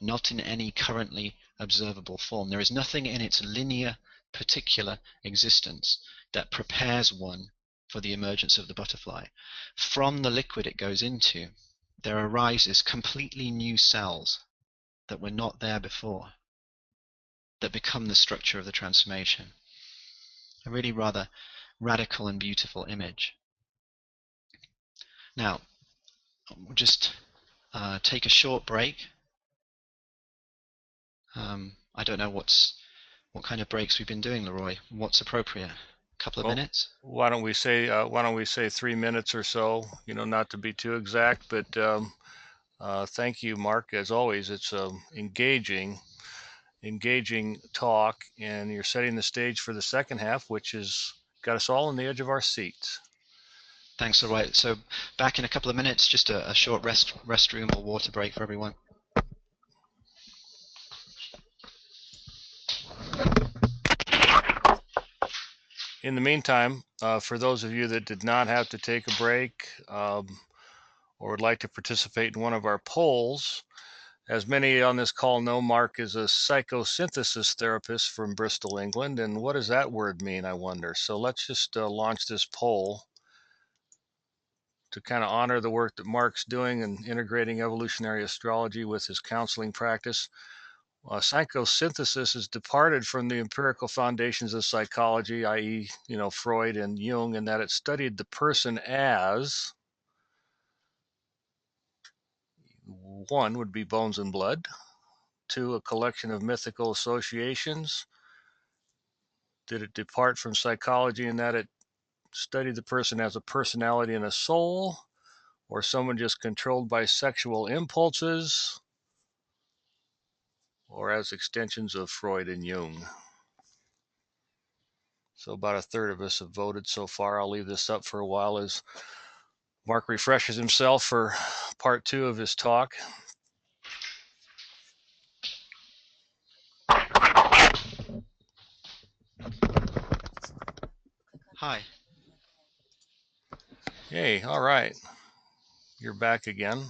not in any currently observable form. There is nothing in its linear, particular existence that prepares one for the emergence of the butterfly. From the liquid it goes into, there arises completely new cells that were not there before, that become the structure of the transformation. a really rather radical and beautiful image. Now, we'll just take a short break. I don't know what kind of breaks we've been doing, Leroy. What's appropriate? A couple of Well, minutes? why don't we say 3 minutes or so? Not to be too exact, but thank you, Mark. As always, it's engaging talk, and you're setting the stage for the second half, which has got us all on the edge of our seats. Thanks, Leroy. So back in a couple of minutes, just a short restroom or water break for everyone. In the meantime, for those of you that did not have to take a break or would like to participate in one of our polls, as many on this call know, Mark is a psychosynthesis therapist from Bristol, England. And what does that word mean, I wonder? So let's just launch this poll to kind of honor the work that Mark's doing in integrating evolutionary astrology with his counseling practice. Psychosynthesis has departed from the empirical foundations of psychology, i.e., Freud and Jung, in that it studied the person as one would be bones and blood, two, a collection of mythical associations. Did it depart from psychology in that it studied the person as a personality and a soul, or someone just controlled by sexual impulses, or as extensions of Freud and Jung? So about a third of us have voted so far. I'll leave this up for a while as Mark refreshes himself for part 2 of his talk. Hi. Hey, all right. You're back again.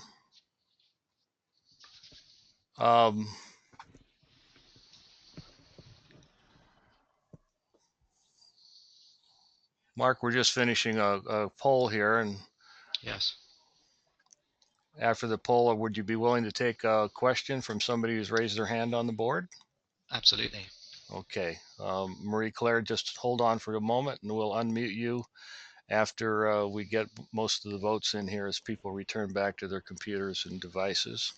Mark, we're just finishing a poll here, and Yes. after the poll, would you be willing to take a question from somebody who's raised their hand on the board? Absolutely. Okay. Marie Claire, just hold on for a moment, and we'll unmute you after we get most of the votes in here as people return back to their computers and devices.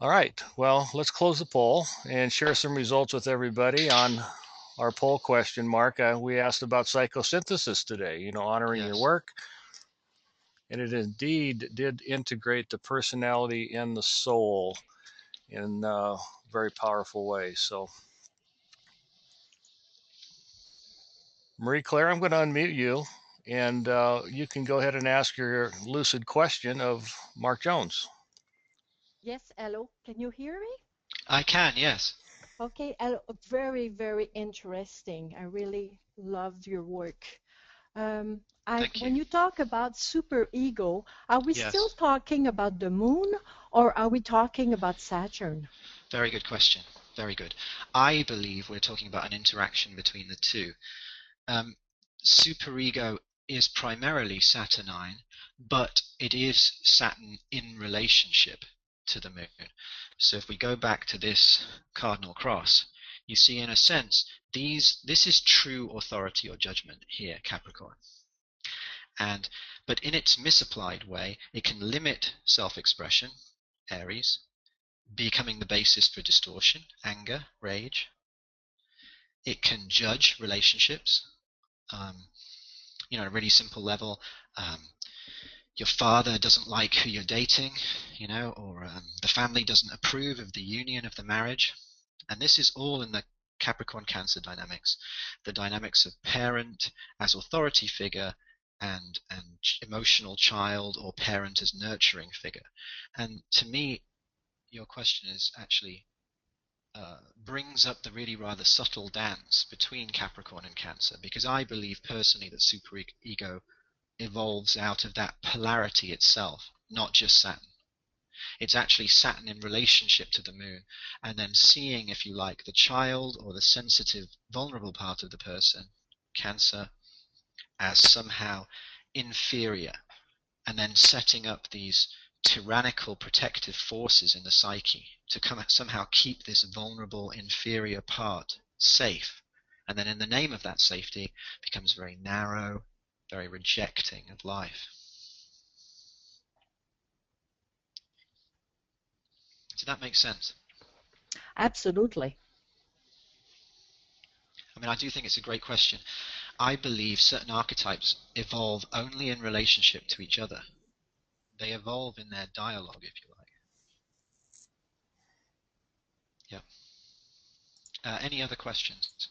All right, well, let's close the poll and share some results with everybody on our poll question, Mark. We asked about psychosynthesis today, honoring your work. And it indeed did integrate the personality and the soul in a very powerful way. So, Marie Claire, I'm going to unmute you, and you can go ahead and ask your lucid question of Mark Jones. Yes, hello. Can you hear me? I can, yes. Okay, very, very interesting. I really loved your work. Thank you. When you talk about superego, are we Yes. still talking about the moon or are we talking about Saturn? Very good question. Very good. I believe we're talking about an interaction between the two. Superego is primarily Saturnine, but it is Saturn in relationship to the moon. So if we go back to this cardinal cross, you see in a sense this is true authority or judgment here, Capricorn. But in its misapplied way, it can limit self-expression, Aries, becoming the basis for distortion, anger, rage. It can judge relationships, at a really simple level. Your father doesn't like who you're dating, or the family doesn't approve of the union of the marriage. And this is all in the Capricorn Cancer dynamics, the dynamics of parent as authority figure and emotional child or parent as nurturing figure. And to me, your question is actually brings up the really rather subtle dance between Capricorn and Cancer, because I believe personally that superego evolves out of that polarity itself, not just Saturn. It's actually Saturn in relationship to the moon, and then seeing, if you like, the child or the sensitive, vulnerable part of the person, Cancer, as somehow inferior, and then setting up these tyrannical protective forces in the psyche to somehow keep this vulnerable, inferior part safe. And then in the name of that safety, becomes very narrow, very rejecting of life. Does that make sense? Absolutely. I mean, I do think it's a great question. I believe certain archetypes evolve only in relationship to each other. They evolve in their dialogue, if you like. Yeah. Any other questions?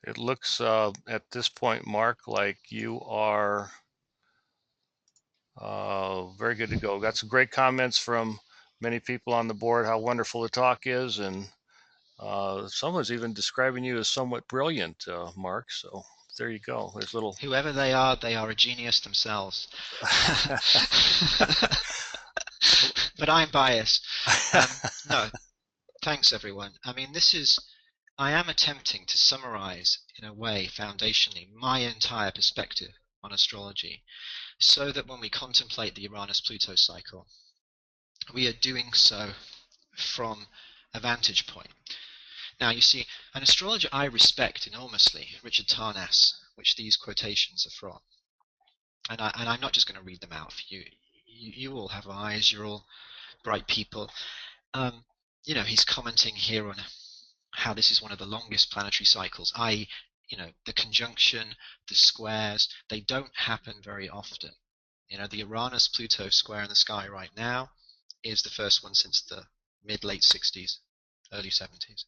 It looks at this point, Mark, like you are very good to go. Got some great comments from many people on the board, how wonderful the talk is, and someone's even describing you as somewhat brilliant, Mark. So there you go. There's little. Whoever they are a genius themselves. But I'm biased. No, thanks everyone. I mean, I am attempting to summarize in a way, foundationally, my entire perspective on astrology, so that when we contemplate the Uranus-Pluto cycle, we are doing so from a vantage point. Now, you see, an astrologer I respect enormously, Richard Tarnas, which these quotations are from, and I'm not just going to read them out for you. You all have eyes. You're all bright people. He's commenting here on how this is one of the longest planetary cycles, i.e., the conjunction, the squares, they don't happen very often. The Uranus-Pluto square in the sky right now is the first one since the mid-late 60s, early 70s,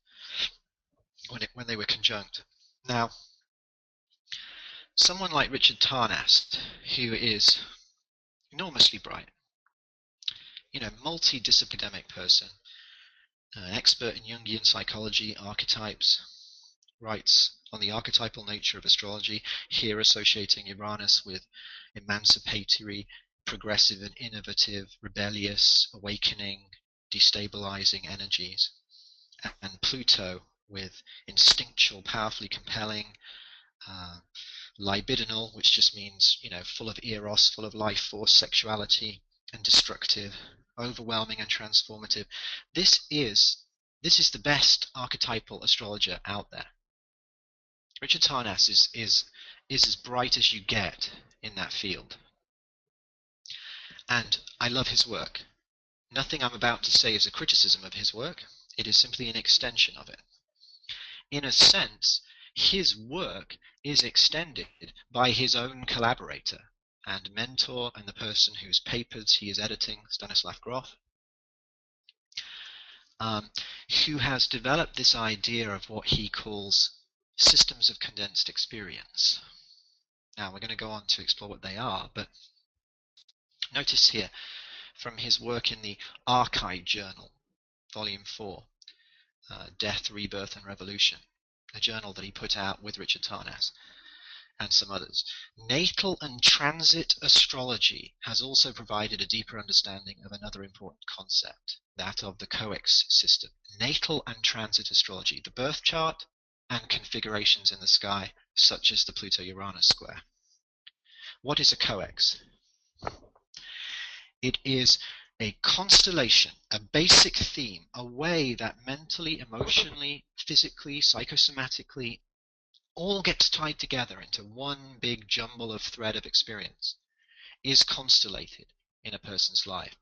when they were conjunct. Now, someone like Richard Tarnas, who is enormously bright, multidisciplinary person, an expert in Jungian psychology, archetypes, writes on the archetypal nature of astrology, here associating Uranus with emancipatory, progressive and innovative, rebellious, awakening, destabilizing energies, and Pluto with instinctual, powerfully compelling, libidinal, which just means, full of eros, full of life force, sexuality, and destructive, overwhelming and transformative. This is the best archetypal astrologer out there. Richard Tarnas is as bright as you get in that field. And I love his work. Nothing I'm about to say is a criticism of his work. It is simply an extension of it. In a sense, his work is extended by his own collaborator and mentor and the person whose papers he is editing, Stanislav Grof, who has developed this idea of what he calls systems of condensed experience. Now, we're going to go on to explore what they are, but notice here from his work in the Archive Journal, Volume 4, Death, Rebirth and Revolution, a journal that he put out with Richard Tarnas and some others. Natal and transit astrology has also provided a deeper understanding of another important concept, that of the coex system. Natal and transit astrology, the birth chart and configurations in the sky, such as the Pluto-Uranus square. What is a coex? It is a constellation, a basic theme, a way that mentally, emotionally, physically, psychosomatically, all gets tied together into one big jumble of thread of experience, is constellated in a person's life.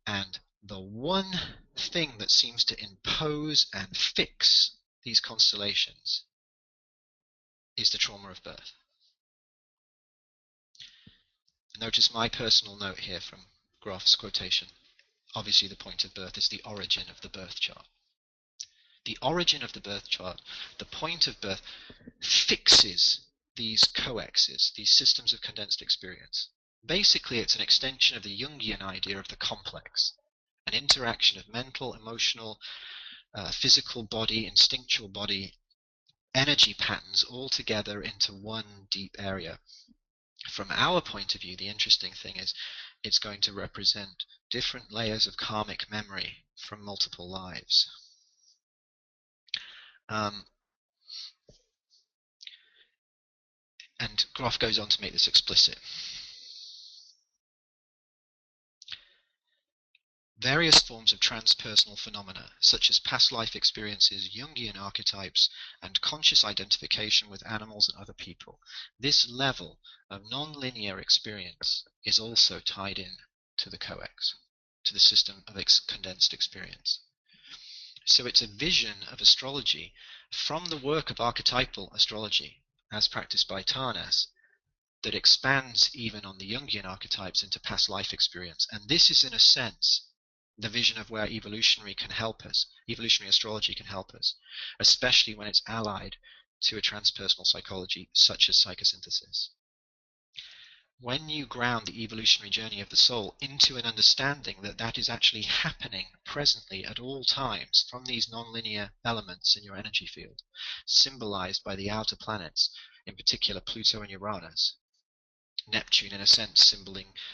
And the one thing that seems to impose and fix these constellations is the trauma of birth. Notice my personal note here from Grof's quotation. Obviously, the point of birth is the origin of the birth chart. The origin of the birth chart, the point of birth, fixes these coexes, these systems of condensed experience. Basically, it's an extension of the Jungian idea of the complex, an interaction of mental, emotional, physical body, instinctual body, energy patterns all together into one deep area. From our point of view, the interesting thing is it's going to represent different layers of karmic memory from multiple lives. And Grof goes on to make this explicit. various forms of transpersonal phenomena, such as past life experiences, Jungian archetypes, and conscious identification with animals and other people. This level of non-linear experience is also tied in to the coex, to the system of condensed experience. So it's a vision of astrology from the work of archetypal astrology, as practiced by Tarnas, that expands even on the Jungian archetypes into past life experience. And this is, in a sense, the vision of where evolutionary can help us, evolutionary astrology can help us, especially when it's allied to a transpersonal psychology such as psychosynthesis. When you ground the evolutionary journey of the soul into an understanding that that is actually happening presently at all times from these nonlinear elements in your energy field, symbolized by the outer planets, in particular Pluto and Uranus, Neptune in a sense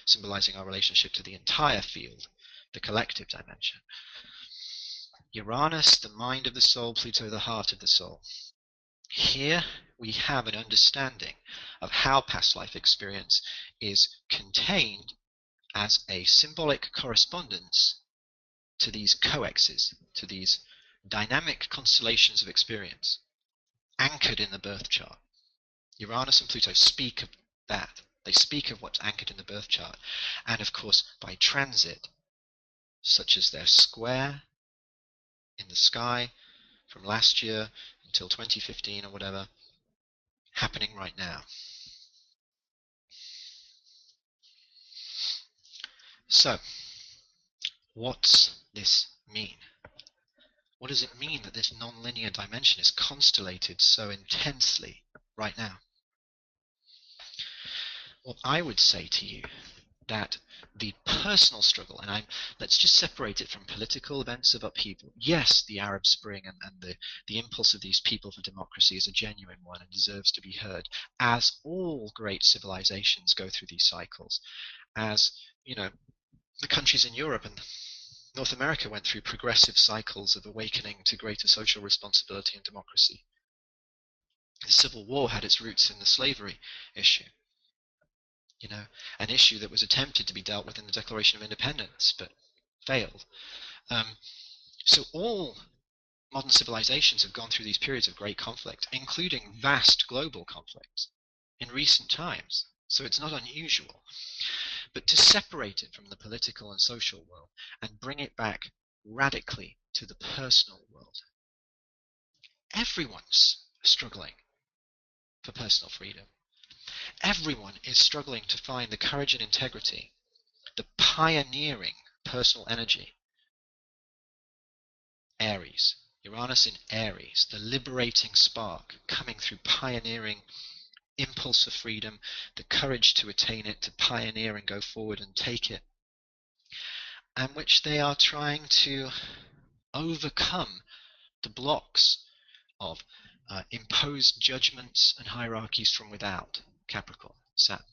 symbolizing our relationship to the entire field, the collective dimension. Uranus, the mind of the soul, Pluto, the heart of the soul. Here we have an understanding of how past life experience is contained as a symbolic correspondence to these coexes, to these dynamic constellations of experience, anchored in the birth chart. Uranus and Pluto speak of that. They speak of what's anchored in the birth chart. And of course, by transit, such as their square in the sky from last year until 2015 or whatever, happening right now. So, what's this mean? What does it mean that this non-linear dimension is constellated so intensely right now? Well, I would say to you that the personal struggle, and let's just separate it from political events of upheaval. Yes, the Arab Spring and the impulse of these people for democracy is a genuine one and deserves to be heard, as all great civilizations go through these cycles. As, the countries in Europe and North America went through progressive cycles of awakening to greater social responsibility and democracy. The Civil War had its roots in the slavery issue. An issue that was attempted to be dealt with in the Declaration of Independence, but failed. So all modern civilizations have gone through these periods of great conflict, including vast global conflicts in recent times. So it's not unusual. But to separate it from the political and social world and bring it back radically to the personal world. Everyone's struggling for personal freedom. Everyone is struggling to find the courage and integrity, the pioneering personal energy. Aries, Uranus in Aries, the liberating spark coming through pioneering impulse of freedom, the courage to attain it, to pioneer and go forward and take it, and which they are trying to overcome the blocks of imposed judgments and hierarchies from without, Capricorn, Saturn,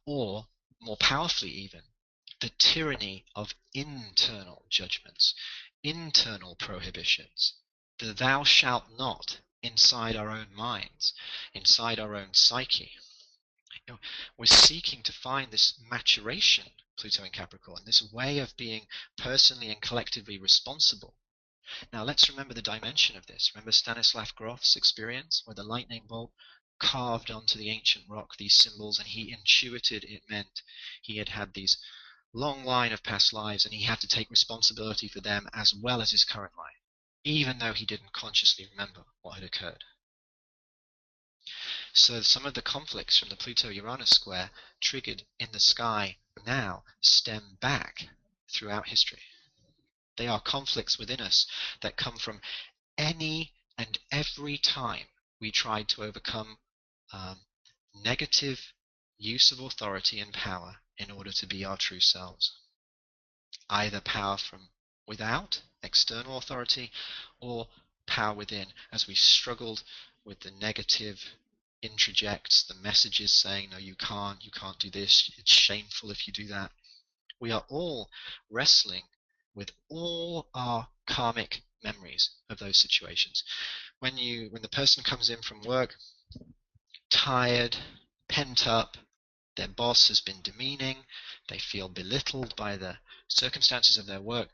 or more powerfully even, the tyranny of internal judgments, internal prohibitions, the thou shalt not inside our own minds, inside our own psyche. We're seeking to find this maturation, Pluto in Capricorn, this way of being personally and collectively responsible. Now let's remember the dimension of this. Remember Stanislav Grof's experience where the lightning bolt carved onto the ancient rock these symbols, and he intuited it meant he had had these long line of past lives and he had to take responsibility for them as well as his current life, even though he didn't consciously remember what had occurred. So some of the conflicts from the Pluto-Uranus square triggered in the sky now stem back throughout history. They are conflicts within us that come from any and every time we tried to overcome negative use of authority and power in order to be our true selves. Either power from without, external authority, or power within, as we struggled with the negative introjects, the messages saying, no, you can't do this, it's shameful if you do that. We are all wrestling with all our karmic memories of those situations. When the person comes in from work, tired, pent up, their boss has been demeaning, they feel belittled by the circumstances of their work.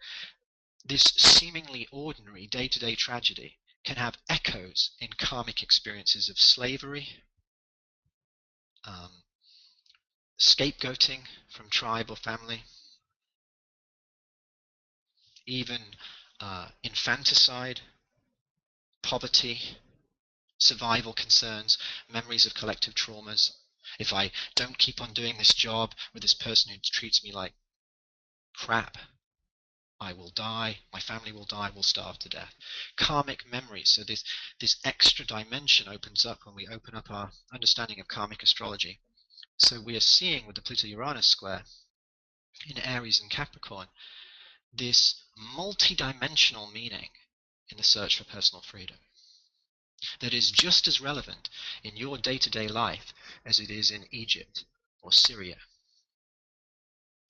This seemingly ordinary day-to-day tragedy can have echoes in karmic experiences of slavery, scapegoating from tribe or family, even infanticide, poverty, survival concerns, memories of collective traumas. If I don't keep on doing this job with this person who treats me like crap, I will die, my family will die, we'll starve to death. Karmic memories. So this extra dimension opens up when we open up our understanding of karmic astrology. So we are seeing with the Pluto-Uranus square in Aries and Capricorn this multi-dimensional meaning in the search for personal freedom that is just as relevant in your day-to-day life as it is in Egypt or Syria.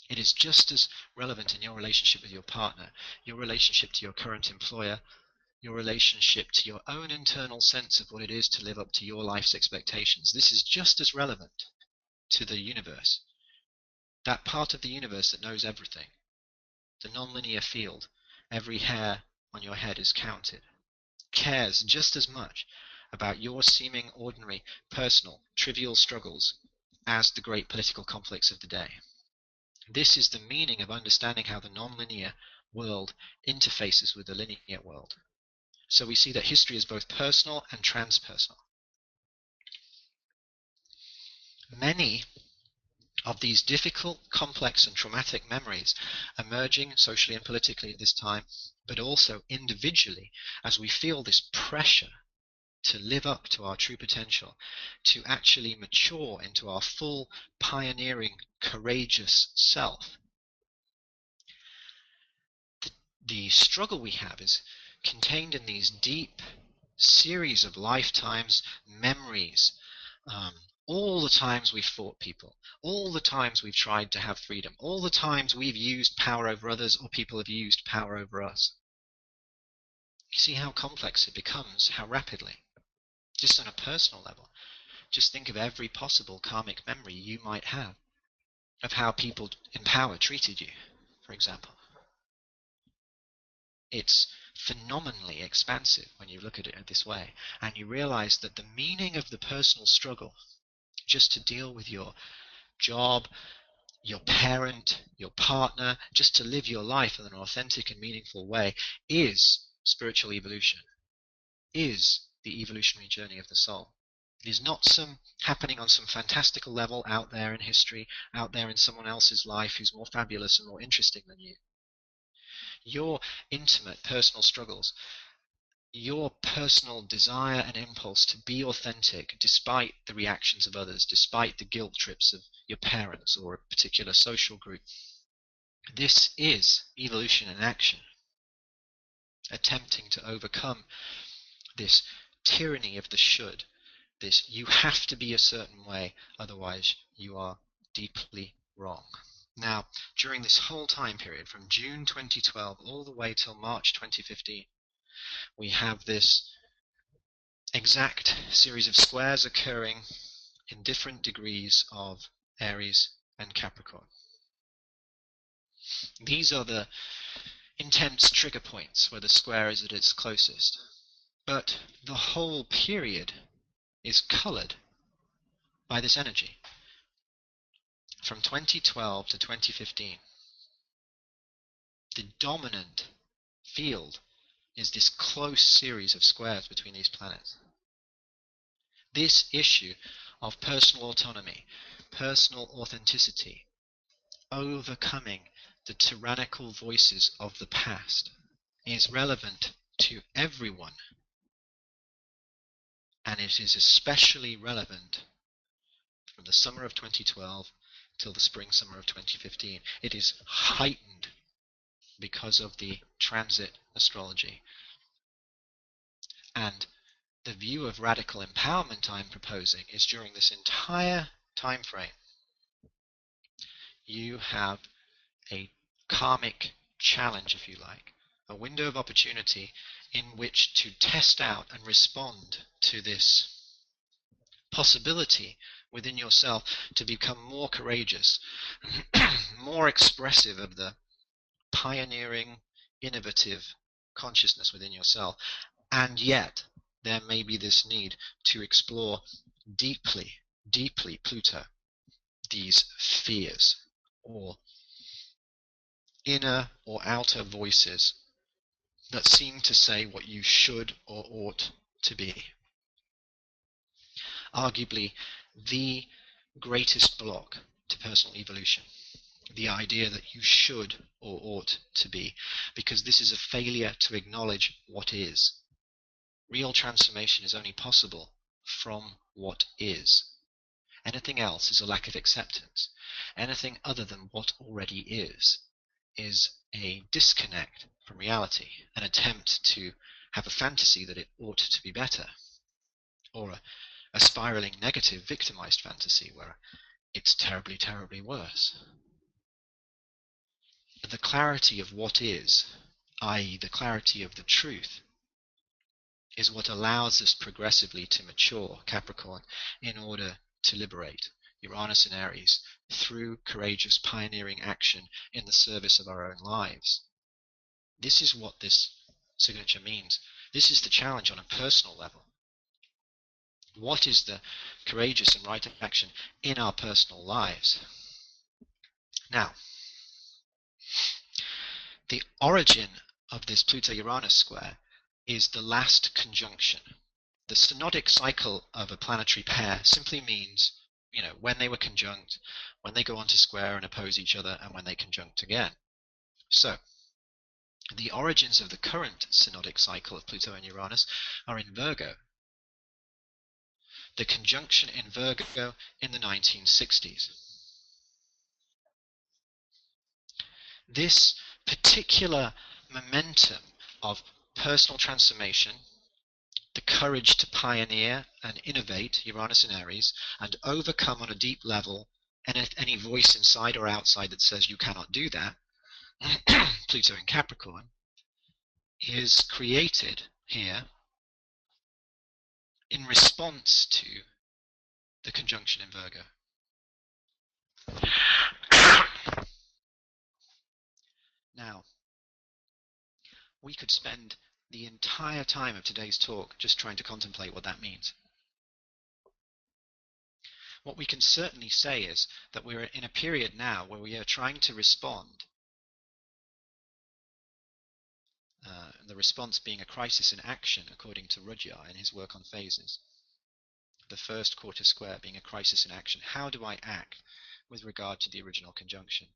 It is just as relevant in your relationship with your partner, your relationship to your current employer, your relationship to your own internal sense of what it is to live up to your life's expectations. This is just as relevant to the universe, that part of the universe that knows everything, the nonlinear field. Every hair on your head is counted, cares just as much about your seeming ordinary, personal, trivial struggles as the great political conflicts of the day. This is the meaning of understanding how the nonlinear world interfaces with the linear world. So we see that history is both personal and transpersonal. Many of these difficult, complex, and traumatic memories emerging socially and politically at this time, but also individually as we feel this pressure to live up to our true potential, to actually mature into our full, pioneering, courageous self. The struggle we have is contained in these deep series of lifetimes, memories, all the times we've fought people, all the times we've tried to have freedom, all the times we've used power over others or people have used power over us. You see how complex it becomes, how rapidly. Just on a personal level, just think of every possible karmic memory you might have of how people in power treated you, for example. It's phenomenally expansive when you look at it this way, and you realize that the meaning of the personal struggle just to deal with your job, your parent, your partner, just to live your life in an authentic and meaningful way is spiritual evolution, is the evolutionary journey of the soul. It is not some happening on some fantastical level out there in history, out there in someone else's life who's more fabulous and more interesting than you. Your intimate personal struggles, your personal desire and impulse to be authentic despite the reactions of others, despite the guilt trips of your parents or a particular social group. This is evolution in action, attempting to overcome this tyranny of the should, this you have to be a certain way, otherwise you are deeply wrong. Now, during this whole time period, from June 2012 all the way till March 2015, we have this exact series of squares occurring in different degrees of Aries and Capricorn. These are the intense trigger points where the square is at its closest. But the whole period is colored by this energy. From 2012 to 2015, the dominant field is this close series of squares between these planets. This issue of personal autonomy, personal authenticity, overcoming the tyrannical voices of the past is relevant to everyone, and it is especially relevant from the summer of 2012 till the spring-summer of 2015. It is heightened because of the transit astrology. And the view of radical empowerment I'm proposing is during this entire time frame, you have a karmic challenge, if you like, a window of opportunity in which to test out and respond to this possibility within yourself to become more courageous, more expressive of the pioneering, innovative consciousness within yourself. And yet, there may be this need to explore deeply, deeply, Pluto, these fears or inner or outer voices that seem to say what you should or ought to be. Arguably, the greatest block to personal evolution, the idea that you should or ought to be, because this is a failure to acknowledge what is. Real transformation is only possible from what is. Anything else is a lack of acceptance. Anything other than what already is a disconnect from reality, an attempt to have a fantasy that it ought to be better, or a spiraling negative victimized fantasy where it's terribly, terribly worse. The clarity of what is, i.e. the clarity of the truth, is what allows us progressively to mature, Capricorn, in order to liberate Uranus and Aries through courageous pioneering action in the service of our own lives. This is what this signature means. This is the challenge on a personal level. What is the courageous and right action in our personal lives? Now, the origin of this Pluto-Uranus square is the last conjunction. The synodic cycle of a planetary pair simply means, when they were conjunct, when they go on to square and oppose each other, and when they conjunct again. So, the origins of the current synodic cycle of Pluto and Uranus are in Virgo. The conjunction in Virgo in the 1960s. This particular momentum of personal transformation, the courage to pioneer and innovate, Uranus and Aries, and overcome on a deep level any voice inside or outside that says you cannot do that, Pluto in Capricorn, is created here in response to the conjunction in Virgo. Now, we could spend the entire time of today's talk just trying to contemplate what that means. What we can certainly say is that we're in a period now where we are trying to respond, the response being a crisis in action, according to Rudyard in his work on phases. The first quarter square being a crisis in action. How do I act with regard to the original conjunction?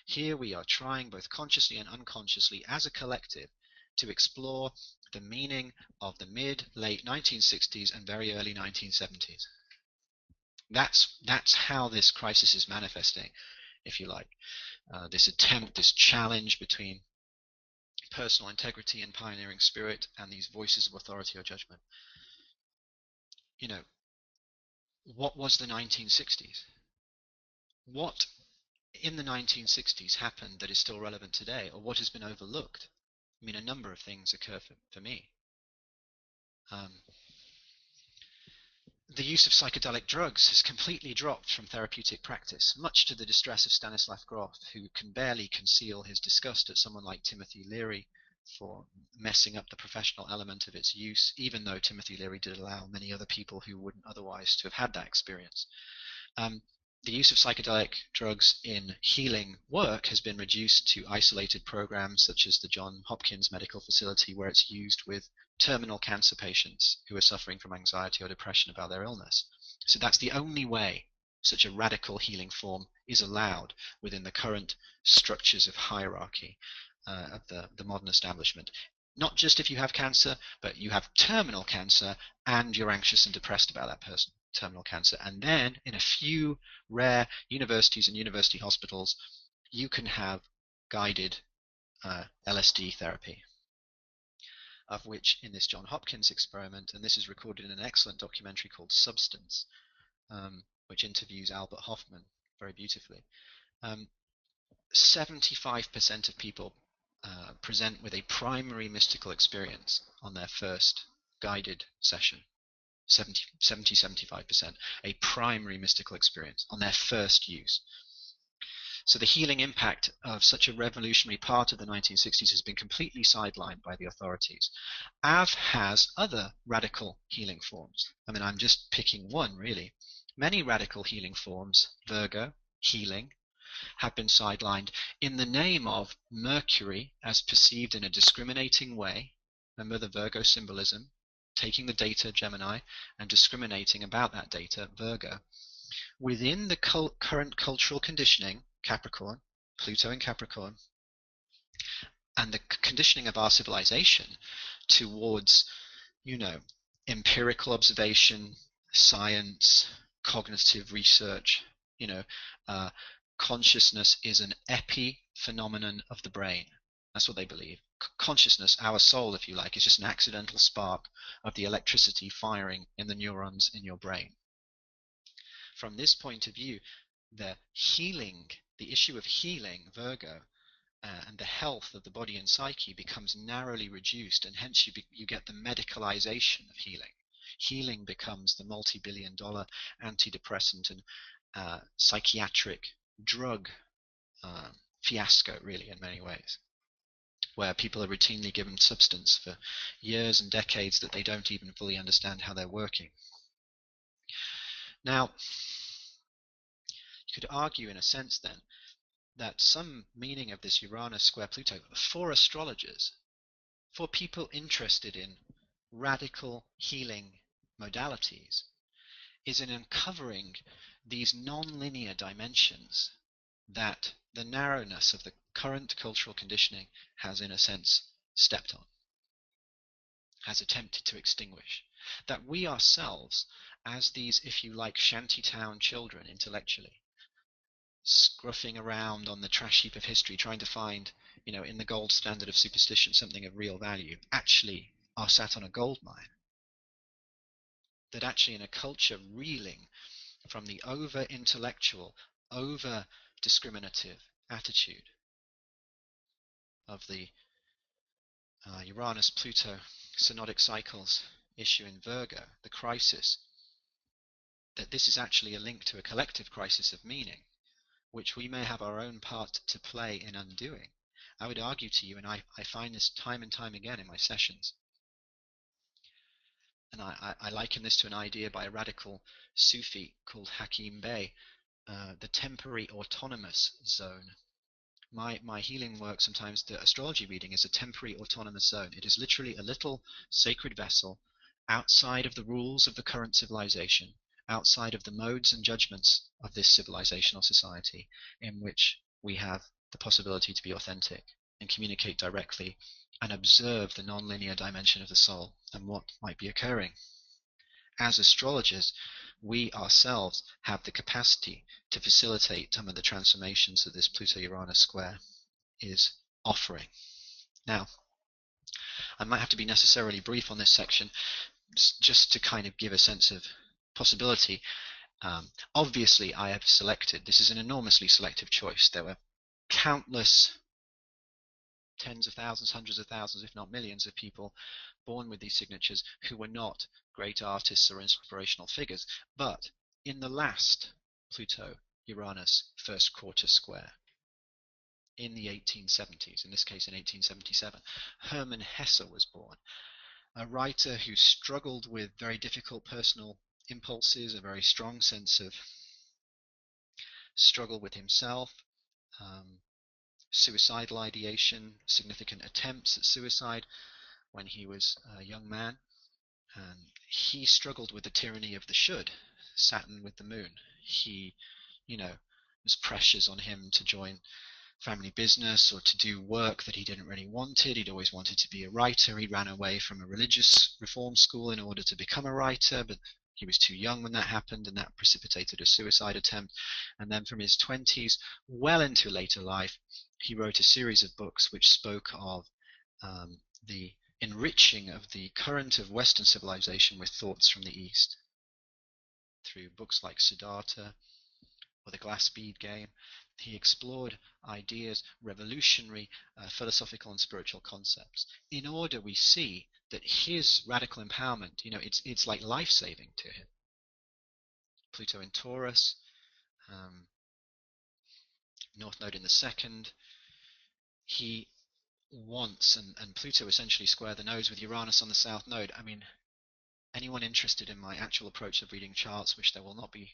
Here we are trying both consciously and unconsciously as a collective to explore the meaning of the mid-late 1960s and very early 1970s. That's how this crisis is manifesting, if you like. This attempt, this challenge between personal integrity and pioneering spirit and these voices of authority or judgment. What was the 1960s? What in the 1960s happened that is still relevant today, or what has been overlooked? I mean, a number of things occur for me. The use of psychedelic drugs has completely dropped from therapeutic practice, much to the distress of Stanislav Grof, who can barely conceal his disgust at someone like Timothy Leary for messing up the professional element of its use, even though Timothy Leary did allow many other people who wouldn't otherwise to have had that experience. The use of psychedelic drugs in healing work has been reduced to isolated programs such as the Johns Hopkins Medical Facility, where it's used with terminal cancer patients who are suffering from anxiety or depression about their illness. So that's the only way such a radical healing form is allowed within the current structures of hierarchy of the modern establishment. Not just if you have cancer, but you have terminal cancer and you're anxious and depressed about that person. Terminal cancer, and then in a few rare universities and university hospitals you can have guided LSD therapy, of which in this Johns Hopkins experiment, and this is recorded in an excellent documentary called Substance, which interviews Albert Hoffman very beautifully, 75% of people present with a primary mystical experience on their first guided session. 75%, a primary mystical experience on their first use. So the healing impact of such a revolutionary part of the 1960s has been completely sidelined by the authorities, as has other radical healing forms. I mean, I'm just picking one, really. Many radical healing forms, Virgo, healing, have been sidelined in the name of Mercury as perceived in a discriminating way. Remember the Virgo symbolism, taking the data, Gemini, and discriminating about that data, Virgo. Within the current cultural conditioning, Capricorn, Pluto in Capricorn, and the conditioning of our civilization towards, empirical observation, science, cognitive research, consciousness is an epiphenomenon of the brain. That's what they believe. Consciousness, our soul, if you like, is just an accidental spark of the electricity firing in the neurons in your brain. From this point of view, the issue of healing, Virgo, and the health of the body and psyche becomes narrowly reduced, and hence you get the medicalization of healing. Healing becomes the multi-billion-dollar antidepressant and psychiatric drug fiasco, really, in many ways, where people are routinely given substance for years and decades that they don't even fully understand how they're working. Now, you could argue in a sense then that some meaning of this Uranus square Pluto for astrologers, for people interested in radical healing modalities, is in uncovering these non-linear dimensions that the narrowness of the current cultural conditioning has, in a sense, stepped on, has attempted to extinguish. That we ourselves, as these, if you like, shantytown children intellectually, scruffing around on the trash heap of history, trying to find, in the gold standard of superstition, something of real value, actually are sat on a gold mine. That actually in a culture reeling from the over-intellectual, over-discriminative attitude of the Uranus-Pluto synodic cycles issue in Virgo, the crisis, that this is actually a link to a collective crisis of meaning, which we may have our own part to play in undoing. I would argue to you, and I find this time and time again in my sessions, and I liken this to an idea by a radical Sufi called Hakim Bey, the temporary autonomous zone. My healing work, sometimes the astrology reading, is a temporary autonomous zone. It is literally a little sacred vessel outside of the rules of the current civilization, outside of the modes and judgments of this civilizational society, in which we have the possibility to be authentic and communicate directly and observe the non-linear dimension of the soul and what might be occurring. As astrologers, we ourselves have the capacity to facilitate some of the transformations that this Pluto-Uranus square is offering. Now, I might have to be necessarily brief on this section just to kind of give a sense of possibility. Obviously, I have selected, this is an enormously selective choice. There were countless tens of thousands, hundreds of thousands, if not millions of people born with these signatures who were not great artists or inspirational figures. But in the last Pluto-Uranus first quarter square, in the 1870s, in this case in 1877, Hermann Hesse was born, a writer who struggled with very difficult personal impulses, a very strong sense of struggle with himself, suicidal ideation, significant attempts at suicide when he was a young man. And he struggled with the tyranny of the should, Saturn with the moon. He, was pressures on him to join family business or to do work that he didn't really wanted. He'd always wanted to be a writer. He ran away from a religious reform school in order to become a writer, but he was too young when that happened, and that precipitated a suicide attempt. And then from his 20s, well into later life, he wrote a series of books which spoke of the enriching of the current of Western civilization with thoughts from the East, through books like Siddhartha, or the glass bead game. He explored ideas, revolutionary philosophical and spiritual concepts. In order, we see that his radical empowerment, it's like life-saving to him. Pluto in Taurus, North Node in the second. He wants, and Pluto essentially square the nodes with Uranus on the South Node. I mean, anyone interested in my actual approach of reading charts, which there will not be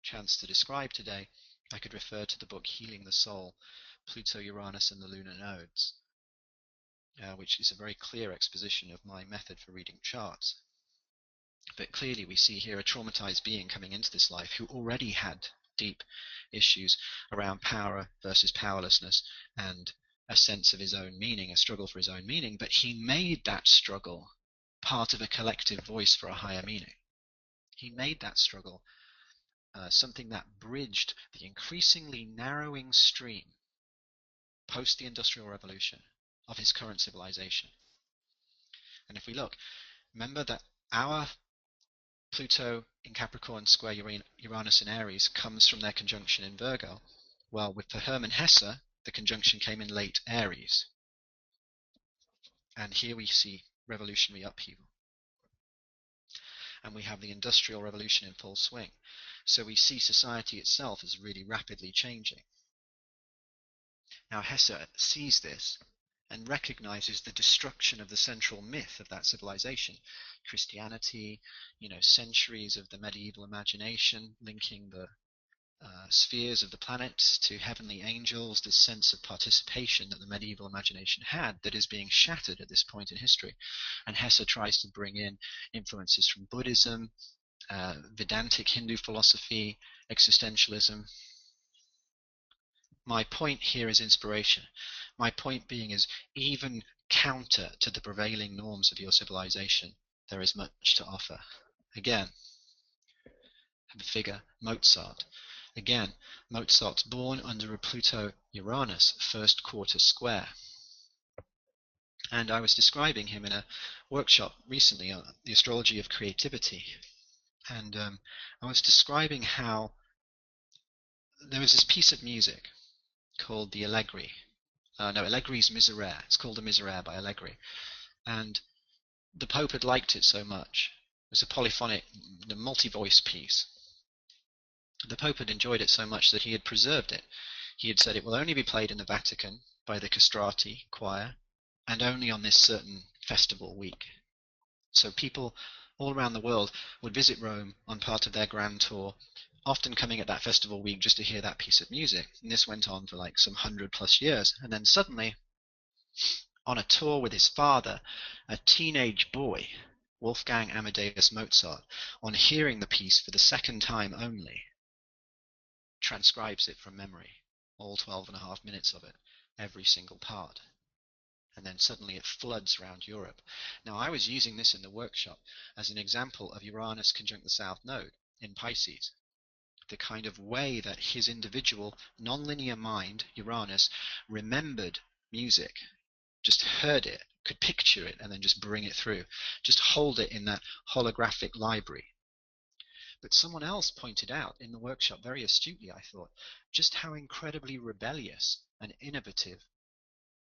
chance to describe today, I could refer to the book Healing the Soul, Pluto, Uranus, and the Lunar Nodes, which is a very clear exposition of my method for reading charts. But clearly we see here a traumatized being coming into this life who already had deep issues around power versus powerlessness and a sense of his own meaning, a struggle for his own meaning, but he made that struggle part of a collective voice for a higher meaning. He made that struggle something that bridged the increasingly narrowing stream post the Industrial Revolution of his current civilization. And if we look, remember that our Pluto in Capricorn square Uranus in Aries comes from their conjunction in Virgo. Well, for Hermann Hesse, the conjunction came in late Aries. And here we see revolutionary upheaval. And we have the Industrial Revolution in full swing. So we see society itself as really rapidly changing. Now Hesse sees this and recognizes the destruction of the central myth of that civilization. Christianity, centuries of the medieval imagination, linking the spheres of the planets to heavenly angels, this sense of participation that the medieval imagination had that is being shattered at this point in history. And Hesse tries to bring in influences from Buddhism, Vedantic Hindu philosophy, existentialism. My point here is inspiration. My point being is, even counter to the prevailing norms of your civilization, there is much to offer. Again, the figure Mozart. Again, Mozart's born under a Pluto-Uranus first quarter square. And I was describing him in a workshop recently on the astrology of creativity. And I was describing how there was this piece of music called the Allegri. Allegri's Miserere. It's called the Miserere by Allegri. And the Pope had liked it so much. It was a polyphonic, multi-voice piece. The Pope had enjoyed it so much that he had preserved it. He had said it will only be played in the Vatican by the castrati choir, and only on this certain festival week. So people all around the world would visit Rome on part of their grand tour, often coming at that festival week just to hear that piece of music. And this went on for like some 100+ years. And then suddenly, on a tour with his father, a teenage boy, Wolfgang Amadeus Mozart, on hearing the piece for the second time only, transcribes it from memory, all 12.5 minutes of it, every single part. And then suddenly it floods around Europe. Now, I was using this in the workshop as an example of Uranus conjunct the South Node in Pisces. The kind of way that his individual nonlinear mind, Uranus, remembered music, just heard it, could picture it, and then just bring it through, just hold it in that holographic library. But someone else pointed out in the workshop, very astutely I thought, just how incredibly rebellious and innovative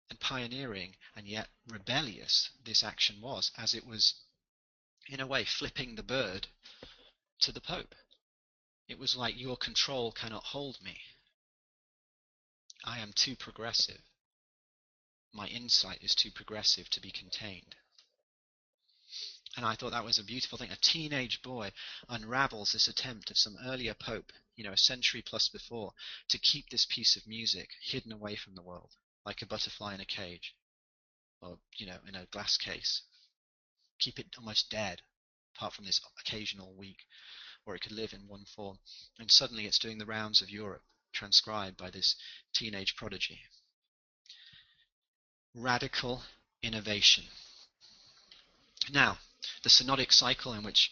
and pioneering and yet rebellious this action was, as it was in a way flipping the bird to the Pope. It was like, your control cannot hold me. I am too progressive. My insight is too progressive to be contained. And I thought that was a beautiful thing. A teenage boy unravels this attempt of some earlier pope, a century plus before, to keep this piece of music hidden away from the world, like a butterfly in a cage, or, in a glass case. Keep it almost dead, apart from this occasional week where it could live in one form. And suddenly it's doing the rounds of Europe, transcribed by this teenage prodigy. Radical innovation. Now, the synodic cycle in which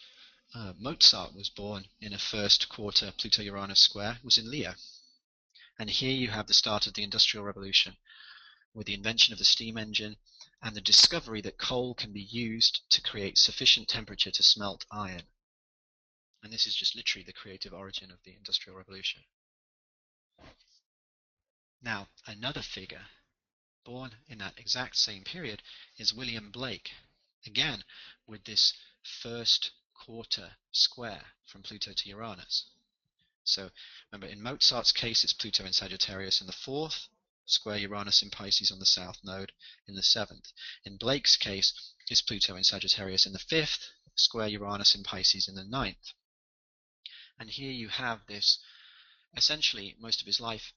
Mozart was born in a first quarter Pluto-Uranus square was in Leo. And here you have the start of the Industrial Revolution, with the invention of the steam engine and the discovery that coal can be used to create sufficient temperature to smelt iron. And this is just literally the creative origin of the Industrial Revolution. Now, another figure born in that exact same period is William Blake, again with this first quarter square from Pluto to Uranus. So remember, in Mozart's case, it's Pluto in Sagittarius in the 4th, square Uranus in Pisces on the south node in the 7th. In Blake's case, it's Pluto in Sagittarius in the 5th, square Uranus in Pisces in the 9th. And here you have this, essentially, most of his life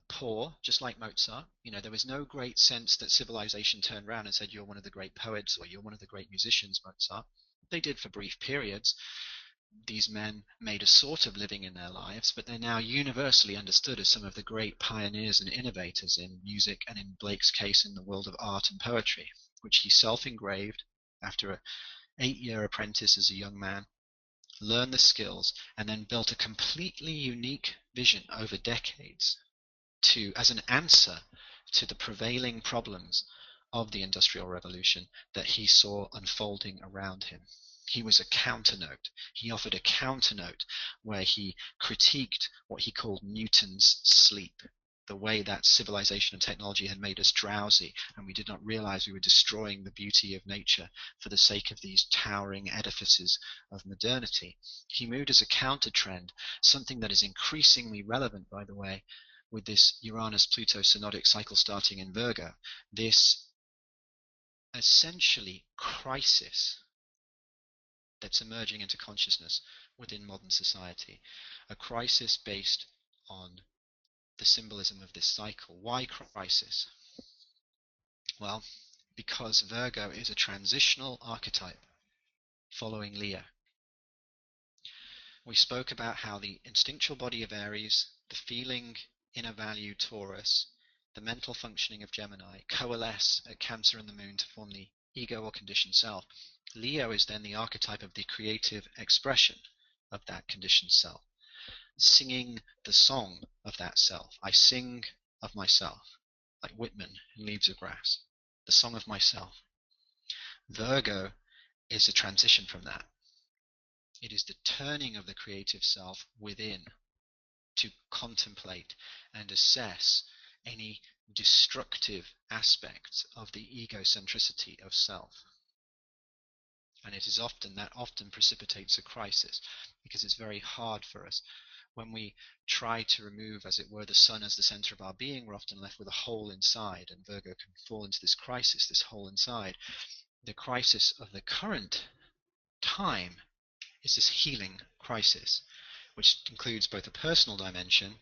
poor, just like Mozart. There was no great sense that civilization turned around and said, you're one of the great poets or you're one of the great musicians, Mozart. They did for brief periods. These men made a sort of living in their lives, but they're now universally understood as some of the great pioneers and innovators in music, and in Blake's case, in the world of art and poetry, which he self-engraved after an 8-year apprentice as a young man, learned the skills, and then built a completely unique vision over decades as an answer to the prevailing problems of the Industrial Revolution that he saw unfolding around him. He was a counternote. He offered a counternote where he critiqued what he called Newton's sleep, the way that civilization and technology had made us drowsy, and we did not realize we were destroying the beauty of nature for the sake of these towering edifices of modernity. He moved as a counter trend, something that is increasingly relevant, by the way, with this Uranus-Pluto synodic cycle starting in Virgo, this essentially crisis that's emerging into consciousness within modern society, a crisis based on the symbolism of this cycle. Why crisis? Well, because Virgo is a transitional archetype following Leo. We spoke about how the instinctual body of Aries, the feeling inner value Taurus, the mental functioning of Gemini coalesce at Cancer and the Moon to form the ego or conditioned self. Leo is then the archetype of the creative expression of that conditioned self, singing the song of that self. I sing of myself, like Whitman in Leaves of Grass, the song of myself. Virgo is a transition from that. It is the turning of the creative self within to contemplate and assess any destructive aspects of the egocentricity of self. And it is often precipitates a crisis, because it's very hard for us. When we try to remove, as it were, the sun as the center of our being, we're often left with a hole inside, and Virgo can fall into this crisis, this hole inside. The crisis of the current time is this healing crisis, which includes both a personal dimension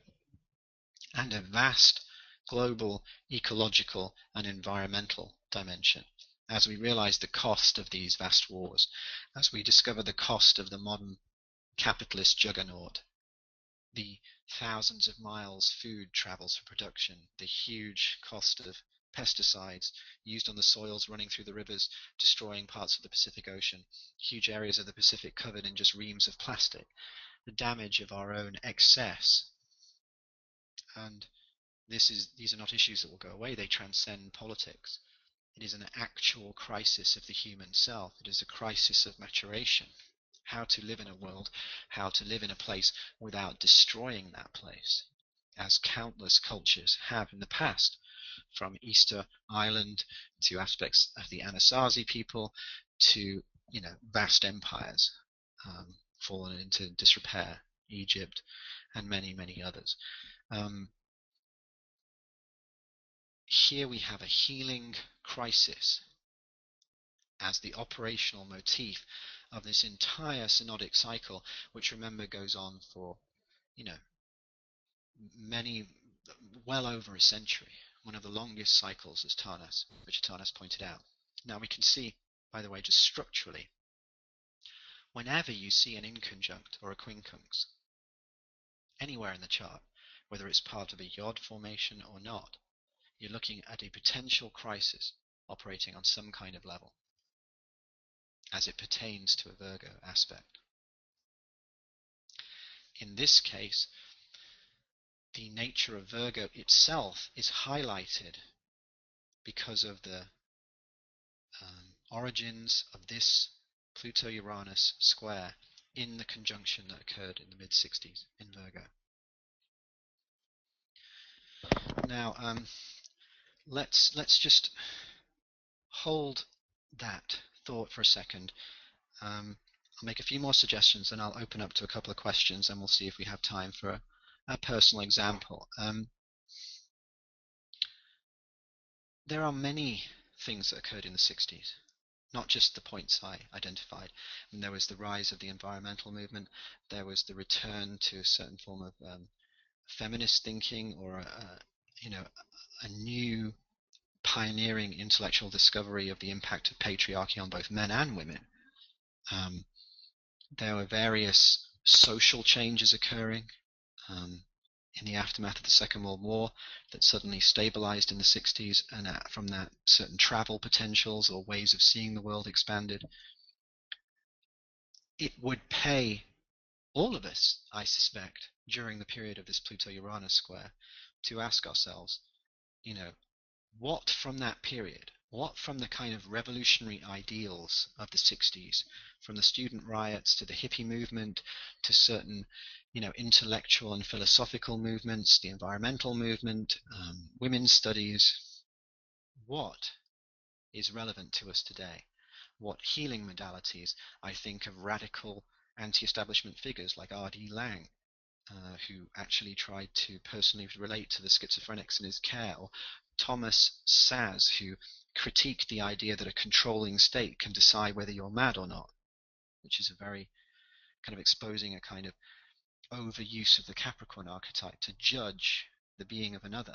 and a vast global ecological and environmental dimension. As we realize the cost of these vast wars, as we discover the cost of the modern capitalist juggernaut, the thousands of miles food travels for production, the huge cost of pesticides used on the soils running through the rivers, destroying parts of the Pacific Ocean, huge areas of the Pacific covered in just reams of plastic, the damage of our own excess. And these are not issues that will go away. They transcend politics. It is an actual crisis of the human self. It is a crisis of maturation. How to live in a world, how to live in a place without destroying that place, as countless cultures have in the past, from Easter Island to aspects of the Anasazi people to, vast empires fallen into disrepair, Egypt, and many, many others. Here we have a healing crisis as the operational motif of this entire synodic cycle, which, remember, goes on for, well over a century, one of the longest cycles, as Richard Tarnas pointed out. Now we can see, by the way, just structurally, whenever you see an inconjunct or a quincunx anywhere in the chart, whether it's part of a yod formation or not, you're looking at a potential crisis operating on some kind of level as it pertains to a Virgo aspect. In this case, the nature of Virgo itself is highlighted because of the origins of this Pluto-Uranus square in the conjunction that occurred in the mid-60s in Virgo. Now, let's just hold that thought for a second. I'll make a few more suggestions, and I'll open up to a couple of questions, and we'll see if we have time for a personal example. There are many things that occurred in the 60s, not just the points I identified. And there was the rise of the environmental movement. There was the return to a certain form of feminist thinking, or a new pioneering intellectual discovery of the impact of patriarchy on both men and women. There were various social changes occurring in the aftermath of the Second World War that suddenly stabilized in the 60s, and from that certain travel potentials or ways of seeing the world expanded. It would pay all of us, I suspect, during the period of this Pluto-Uranus square, to ask ourselves, what from that period, what from the kind of revolutionary ideals of the 60s, from the student riots to the hippie movement to certain, intellectual and philosophical movements, the environmental movement, women's studies, what is relevant to us today? What healing modalities? I think of radical anti-establishment figures like R.D. Laing, who actually tried to personally relate to the schizophrenics in his care, or Thomas Saz, who critiqued the idea that a controlling state can decide whether you're mad or not, which is a very kind of exposing a kind of overuse of the Capricorn archetype to judge the being of another.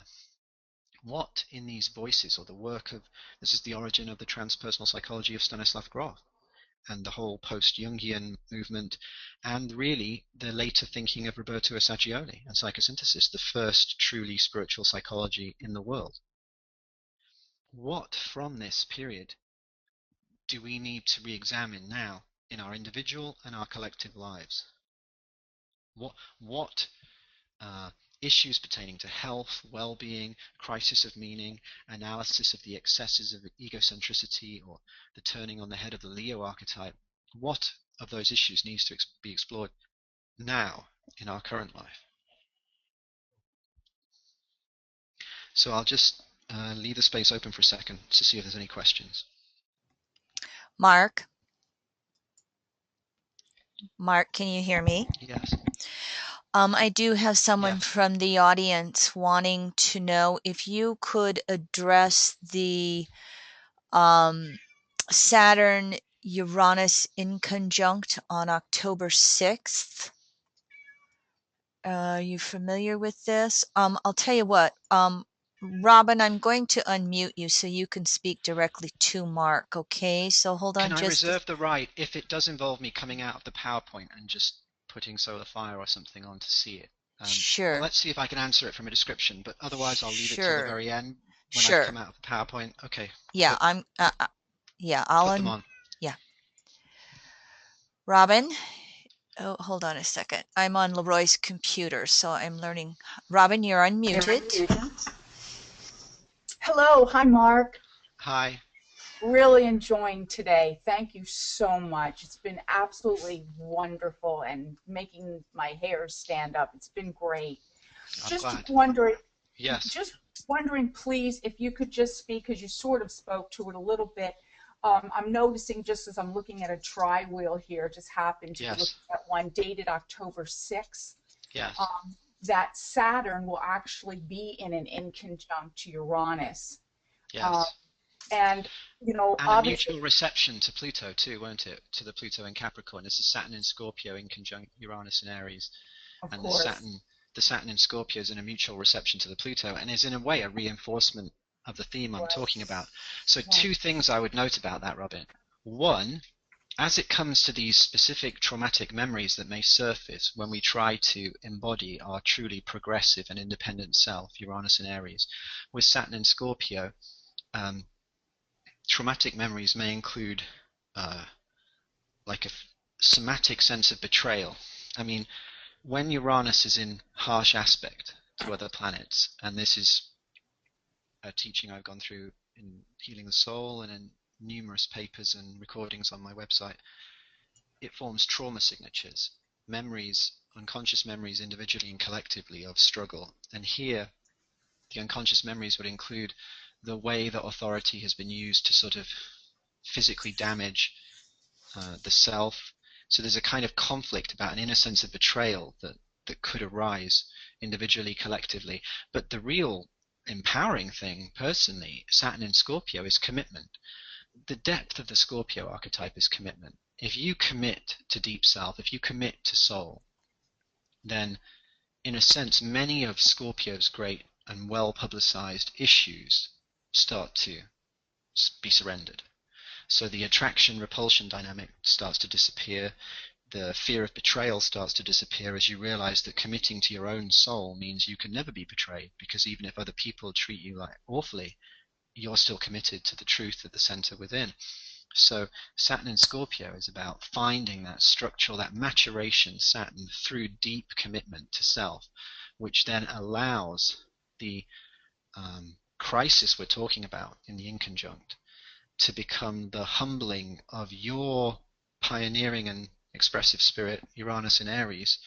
What in these voices, or the work of, this is the origin of the transpersonal psychology of Stanislav Grof, and the whole post-Jungian movement, and really the later thinking of Roberto Assagioli and psychosynthesis, the first truly spiritual psychology in the world. What from this period do we need to re-examine now in our individual and our collective lives? What issues pertaining to health, well-being, crisis of meaning, analysis of the excesses of egocentricity, or the turning on the head of the Leo archetype, what of those issues needs to be explored now in our current life? So I'll just leave the space open for a second to see if there's any questions. Mark, can you hear me? Yes. I do have someone Yes. from the audience wanting to know if you could address the Saturn Uranus inconjunct on October 6th. Are you familiar with this? I'll tell you what, Robin, I'm going to unmute you so you can speak directly to Mark, okay? So hold on. Can I reserve the right, if it does involve me coming out of the PowerPoint and just putting Solar Fire or something on to see it? Sure. Let's see if I can answer it from a description, but otherwise I'll leave it till the very end when I've come out of the PowerPoint. Okay. Yeah, I'll put them on. Yeah. Robin, oh, hold on a second. I'm on Leroy's computer, so I'm learning. Robin, you're unmuted. Hello. Hi, Mark. Hi. Really enjoying today. Thank you so much. It's been absolutely wonderful and making my hair stand up. It's been great. I'm glad. Wondering, yes. Just wondering, please, if you could just speak, because you sort of spoke to it a little bit. I'm noticing, just as I'm looking at a tri-wheel here, just happened to look at one dated October 6th. Yes. That Saturn will actually be in an inconjunct to Uranus. Yes. And a mutual reception to Pluto too, won't it? To the Pluto in Capricorn. This is Saturn in Scorpio in conjunct Uranus in Aries. Of course. The Saturn in Scorpio is in a mutual reception to the Pluto, and is in a way a reinforcement of the theme I'm talking about. So two things I would note about that, Robin. One, as it comes to these specific traumatic memories that may surface when we try to embody our truly progressive and independent self, Uranus in Aries, with Saturn in Scorpio, traumatic memories may include like a somatic sense of betrayal. I mean, when Uranus is in harsh aspect to other planets, and this is a teaching I've gone through in Healing the Soul and in numerous papers and recordings on my website, it forms trauma signatures, memories, unconscious memories individually and collectively of struggle. And here, The unconscious memories would include the way that authority has been used to sort of physically damage the self. So there's a kind of conflict about an inner sense of betrayal that could arise individually, collectively. But the real empowering thing, personally, Saturn in Scorpio, is commitment. The depth of the Scorpio archetype is commitment. If you commit to deep self, if you commit to soul, then in a sense, many of Scorpio's great and well publicized issues start to be surrendered. So the attraction repulsion dynamic starts to disappear. The fear of betrayal starts to disappear as you realize that committing to your own soul means you can never be betrayed, because even if other people treat you like awfully, you're still committed to the truth at the center within. So Saturn in Scorpio is about finding that structural, that maturation Saturn through deep commitment to self, which then allows the crisis we're talking about in the inconjunct to become the humbling of your pioneering and expressive spirit, Uranus in Aries,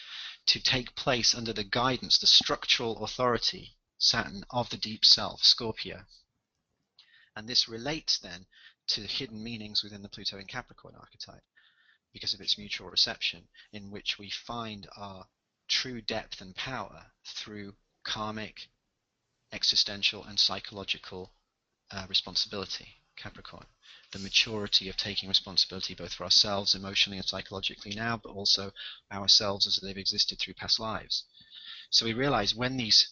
to take place under the guidance, the structural authority, Saturn, of the deep self, Scorpio. And this relates then to hidden meanings within the Pluto in Capricorn archetype because of its mutual reception, in which we find our true depth and power through karmic, existential, and psychological responsibility, Capricorn. The maturity of taking responsibility both for ourselves emotionally and psychologically now, but also ourselves as they've existed through past lives. So we realize when these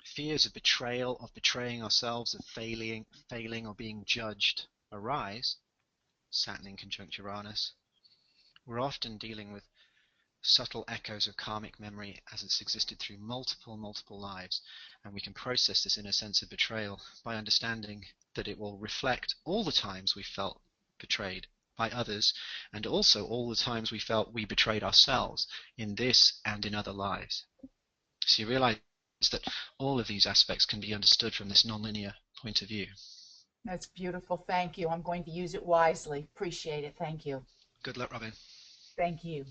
fears of betrayal, of betraying ourselves, of failing or being judged arise, Saturn in conjunct Uranus, we're often dealing with subtle echoes of karmic memory as it's existed through multiple lives, and we can process this inner sense of betrayal by understanding that it will reflect all the times we felt betrayed by others, and also all the times we felt we betrayed ourselves in this and in other lives. So you realize that all of these aspects can be understood from this nonlinear point of view. That's beautiful. Thank you. I'm going to use it wisely. Appreciate it. Thank you. Good luck, Robin. Thank you.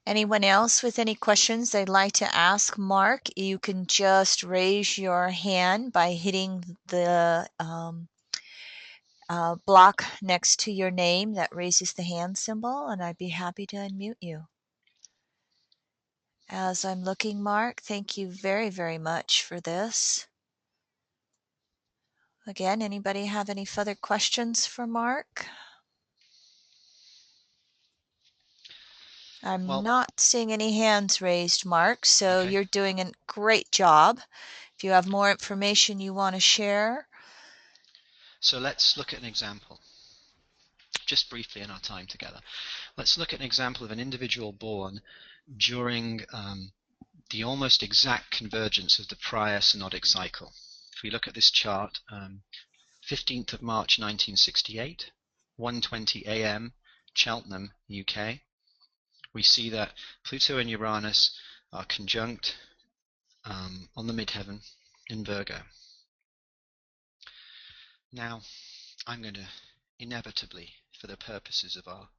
Anyone else with any questions they'd like to ask Mark? You can just raise your hand by hitting the block next to your name that raises the hand symbol, and I'd be happy to unmute you. As I'm looking, Mark, thank you very, very much for this. Again, anybody have any further questions for Mark? I'm not seeing any hands raised, Mark, so okay. You're doing a great job. If you have more information you want to share. So let's look at an example, just briefly in our time together. Let's look at an example of an individual born during the almost exact convergence of the prior synodic cycle. If we look at this chart, 15th of March 1968, 1:20 a.m., Cheltenham, UK, we see that Pluto and Uranus are conjunct on the midheaven in Virgo. Now, I'm going to inevitably, for the purposes of our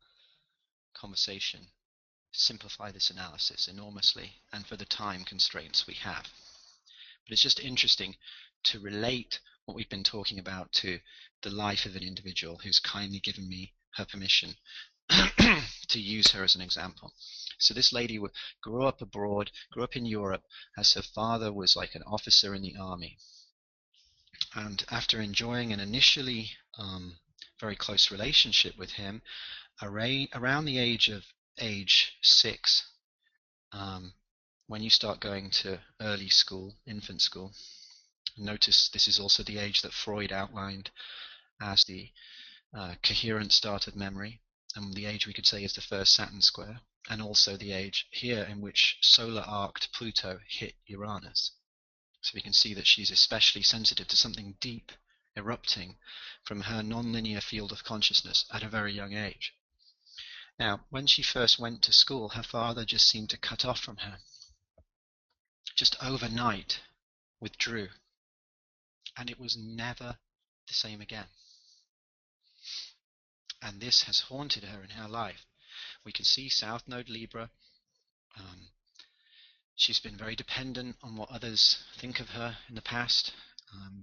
conversation, simplify this analysis enormously and for the time constraints we have. But it's just interesting to relate what we've been talking about to the life of an individual who's kindly given me her permission to use her as an example. So this lady grew up abroad, grew up in Europe, as her father was like an officer in the army. And after enjoying an initially very close relationship with him, around the age 6, when you start going to early school, infant school, notice this is also the age that Freud outlined as the coherent start of memory, and the age we could say is the first Saturn square, and also the age here in which solar arced Pluto hit Uranus. So we can see that she's especially sensitive to something deep erupting from her nonlinear field of consciousness at a very young age. Now, when she first went to school, her father just seemed to cut off from her. Just overnight withdrew. And it was never the same again. And this has haunted her in her life. We can see South Node Libra. She's been very dependent on what others think of her in the past.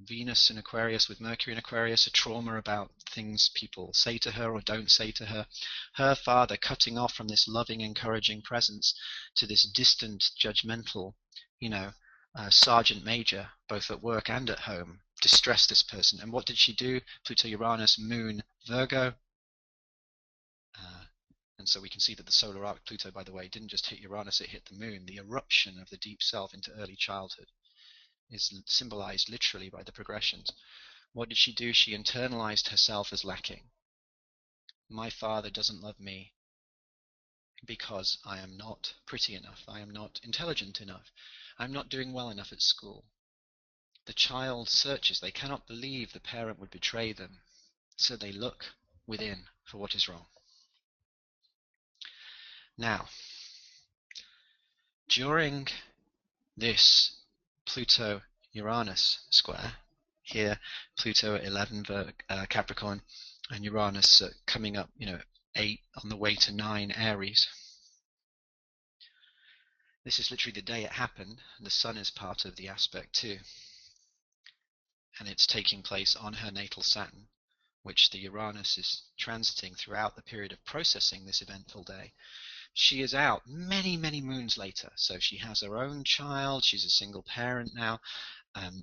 Venus in Aquarius with Mercury in Aquarius, a trauma about things people say to her or don't say to her. Her father cutting off from this loving, encouraging presence to this distant, judgmental, sergeant major, both at work and at home, distressed this person. And what did she do? Pluto, Uranus, Moon, Virgo. And so we can see that the solar arc Pluto, by the way, didn't just hit Uranus, it hit the Moon. The eruption of the deep self into early childhood is symbolized literally by the progressions. What did she do? She internalized herself as lacking. My father doesn't love me because I am not pretty enough. I am not intelligent enough. I'm not doing well enough at school. The child searches. They cannot believe the parent would betray them. So they look within for what is wrong. Now, during this Pluto-Uranus square, here Pluto at 11 Capricorn and Uranus coming up, 8 on the way to 9 Aries. This is literally the day it happened. The Sun is part of the aspect too. And it's taking place on her natal Saturn, which the Uranus is transiting throughout the period of processing this eventful day. She is out many, many moons later. So she has her own child. She's a single parent now.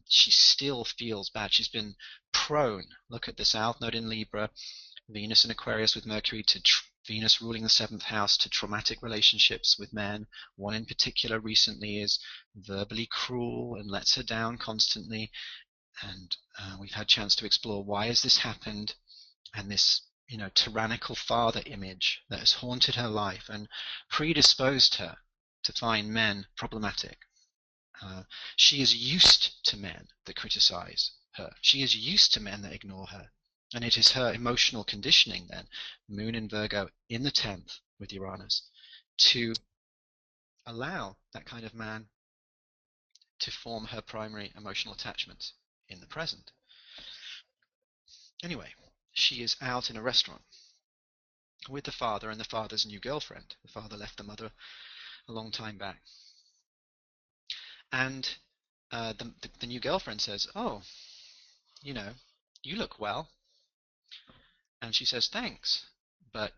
She still feels bad. She's been prone. Look at the South Node in Libra, Venus in Aquarius with Mercury, to Venus ruling the 7th house, to traumatic relationships with men. One in particular recently is verbally cruel and lets her down constantly. And we've had a chance to explore why has this happened, and this tyrannical father image that has haunted her life and predisposed her to find men problematic. She is used to men that criticize her. She is used to men that ignore her. And it is her emotional conditioning then, Moon in Virgo in the 10th with Uranus, to allow that kind of man to form her primary emotional attachments in the present. Anyway, she is out in a restaurant with the father and the father's new girlfriend. The father left the mother a long time back. And the new girlfriend says, "Oh, you look well." And she says, "Thanks, but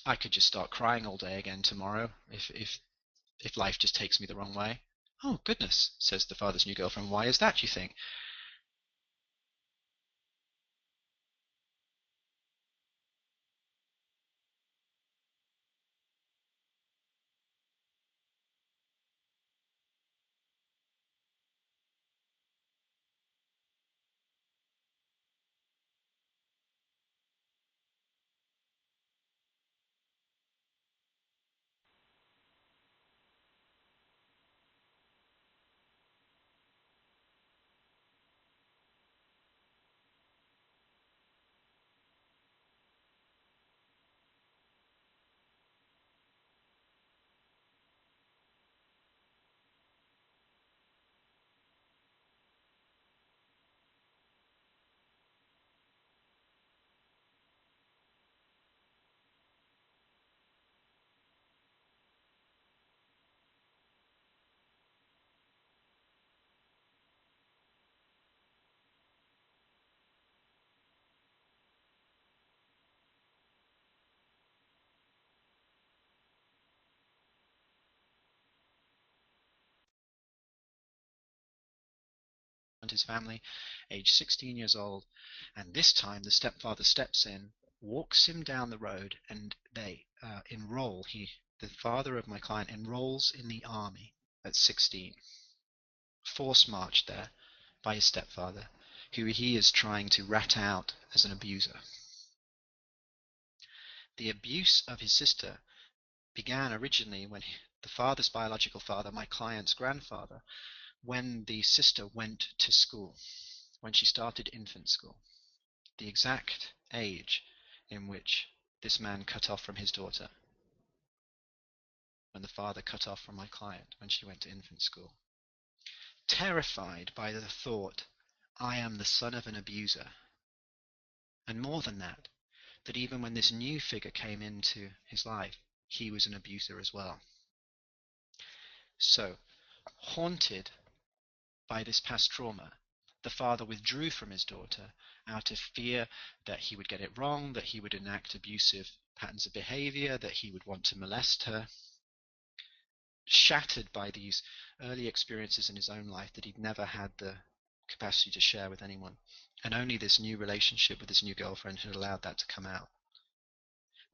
I could just start crying all day again tomorrow if life just takes me the wrong way." "Oh, goodness," says the father's new girlfriend. "Why is that, you think?" And his family, age 16 years old, and this time the stepfather steps in, walks him down the road, and they enroll. The father of my client, enrolls in the army at 16, force marched there by his stepfather, who he is trying to rat out as an abuser. The abuse of his sister began originally when the father's biological father, my client's grandfather, when the sister went to school, when she started infant school, the exact age in which this man cut off from his daughter, when the father cut off from my client when she went to infant school. Terrified by the thought, I am the son of an abuser. And more than that even when this new figure came into his life, he was an abuser as well. So, haunted by this past trauma, the father withdrew from his daughter out of fear that he would get it wrong, that he would enact abusive patterns of behavior, that he would want to molest her. Shattered by these early experiences in his own life that he'd never had the capacity to share with anyone. And only this new relationship with his new girlfriend had allowed that to come out.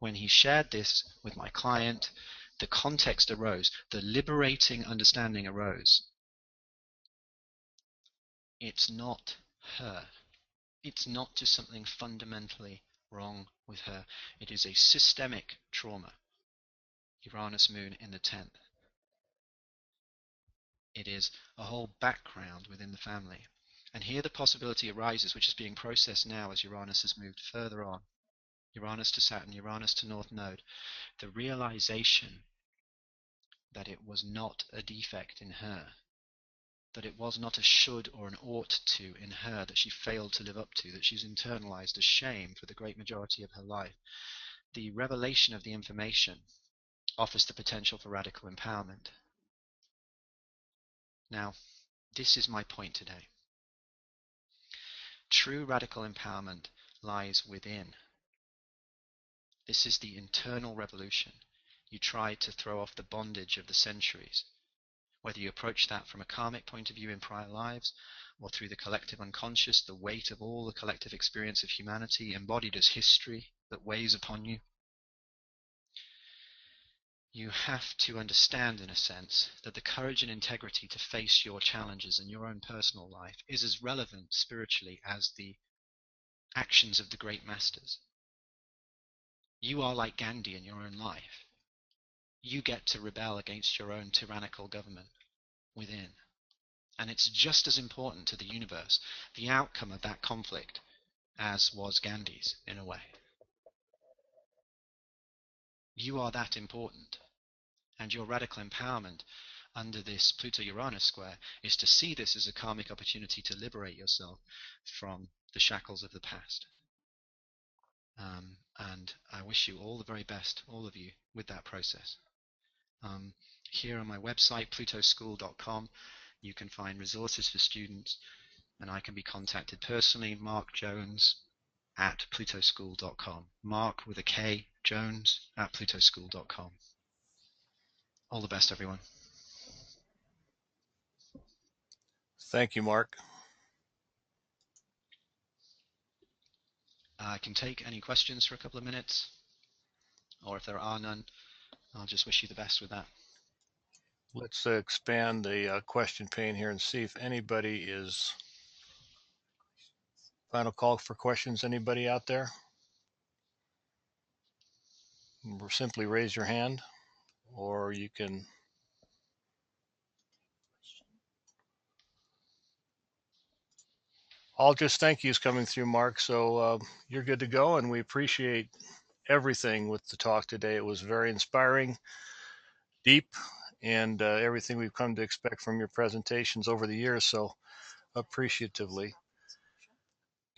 When he shared this with my client, the context arose, the liberating understanding arose. It's not her. It's not just something fundamentally wrong with her. It is a systemic trauma. Uranus moon in the 10th. It is a whole background within the family. And here the possibility arises, which is being processed now as Uranus has moved further on. Uranus to Saturn, Uranus to North Node. The realization that it was not a defect in her, that it was not a should or an ought to in her that she failed to live up to, that she's internalized as shame for the great majority of her life. The revelation of the information offers the potential for radical empowerment. Now, this is my point today. True radical empowerment lies within. This is the internal revolution. You try to throw off the bondage of the centuries. Whether you approach that from a karmic point of view in prior lives, or through the collective unconscious, the weight of all the collective experience of humanity embodied as history that weighs upon you, you have to understand, in a sense, that the courage and integrity to face your challenges in your own personal life is as relevant spiritually as the actions of the great masters. You are like Gandhi in your own life. You get to rebel against your own tyrannical government within. And it's just as important to the universe, the outcome of that conflict, as was Gandhi's, in a way. You are that important. And your radical empowerment under this Pluto-Uranus square is to see this as a karmic opportunity to liberate yourself from the shackles of the past. And I wish you all the very best, all of you, with that process. Here on my website, plutoschool.com, you can find resources for students, and I can be contacted personally, Mark Jones at plutoschool.com. Mark with a K, Jones at plutoschool.com. All the best, everyone. Thank you, Mark. I can take any questions for a couple of minutes, or if there are none, I'll just wish you the best with that. Let's expand the question pane here and see if anybody is. Final call for questions. Anybody out there? Simply raise your hand, or you can. All just thank yous coming through, Mark. So you're good to go, and we appreciate everything with the talk today. It was very inspiring, deep, and everything we've come to expect from your presentations over the years. So appreciatively.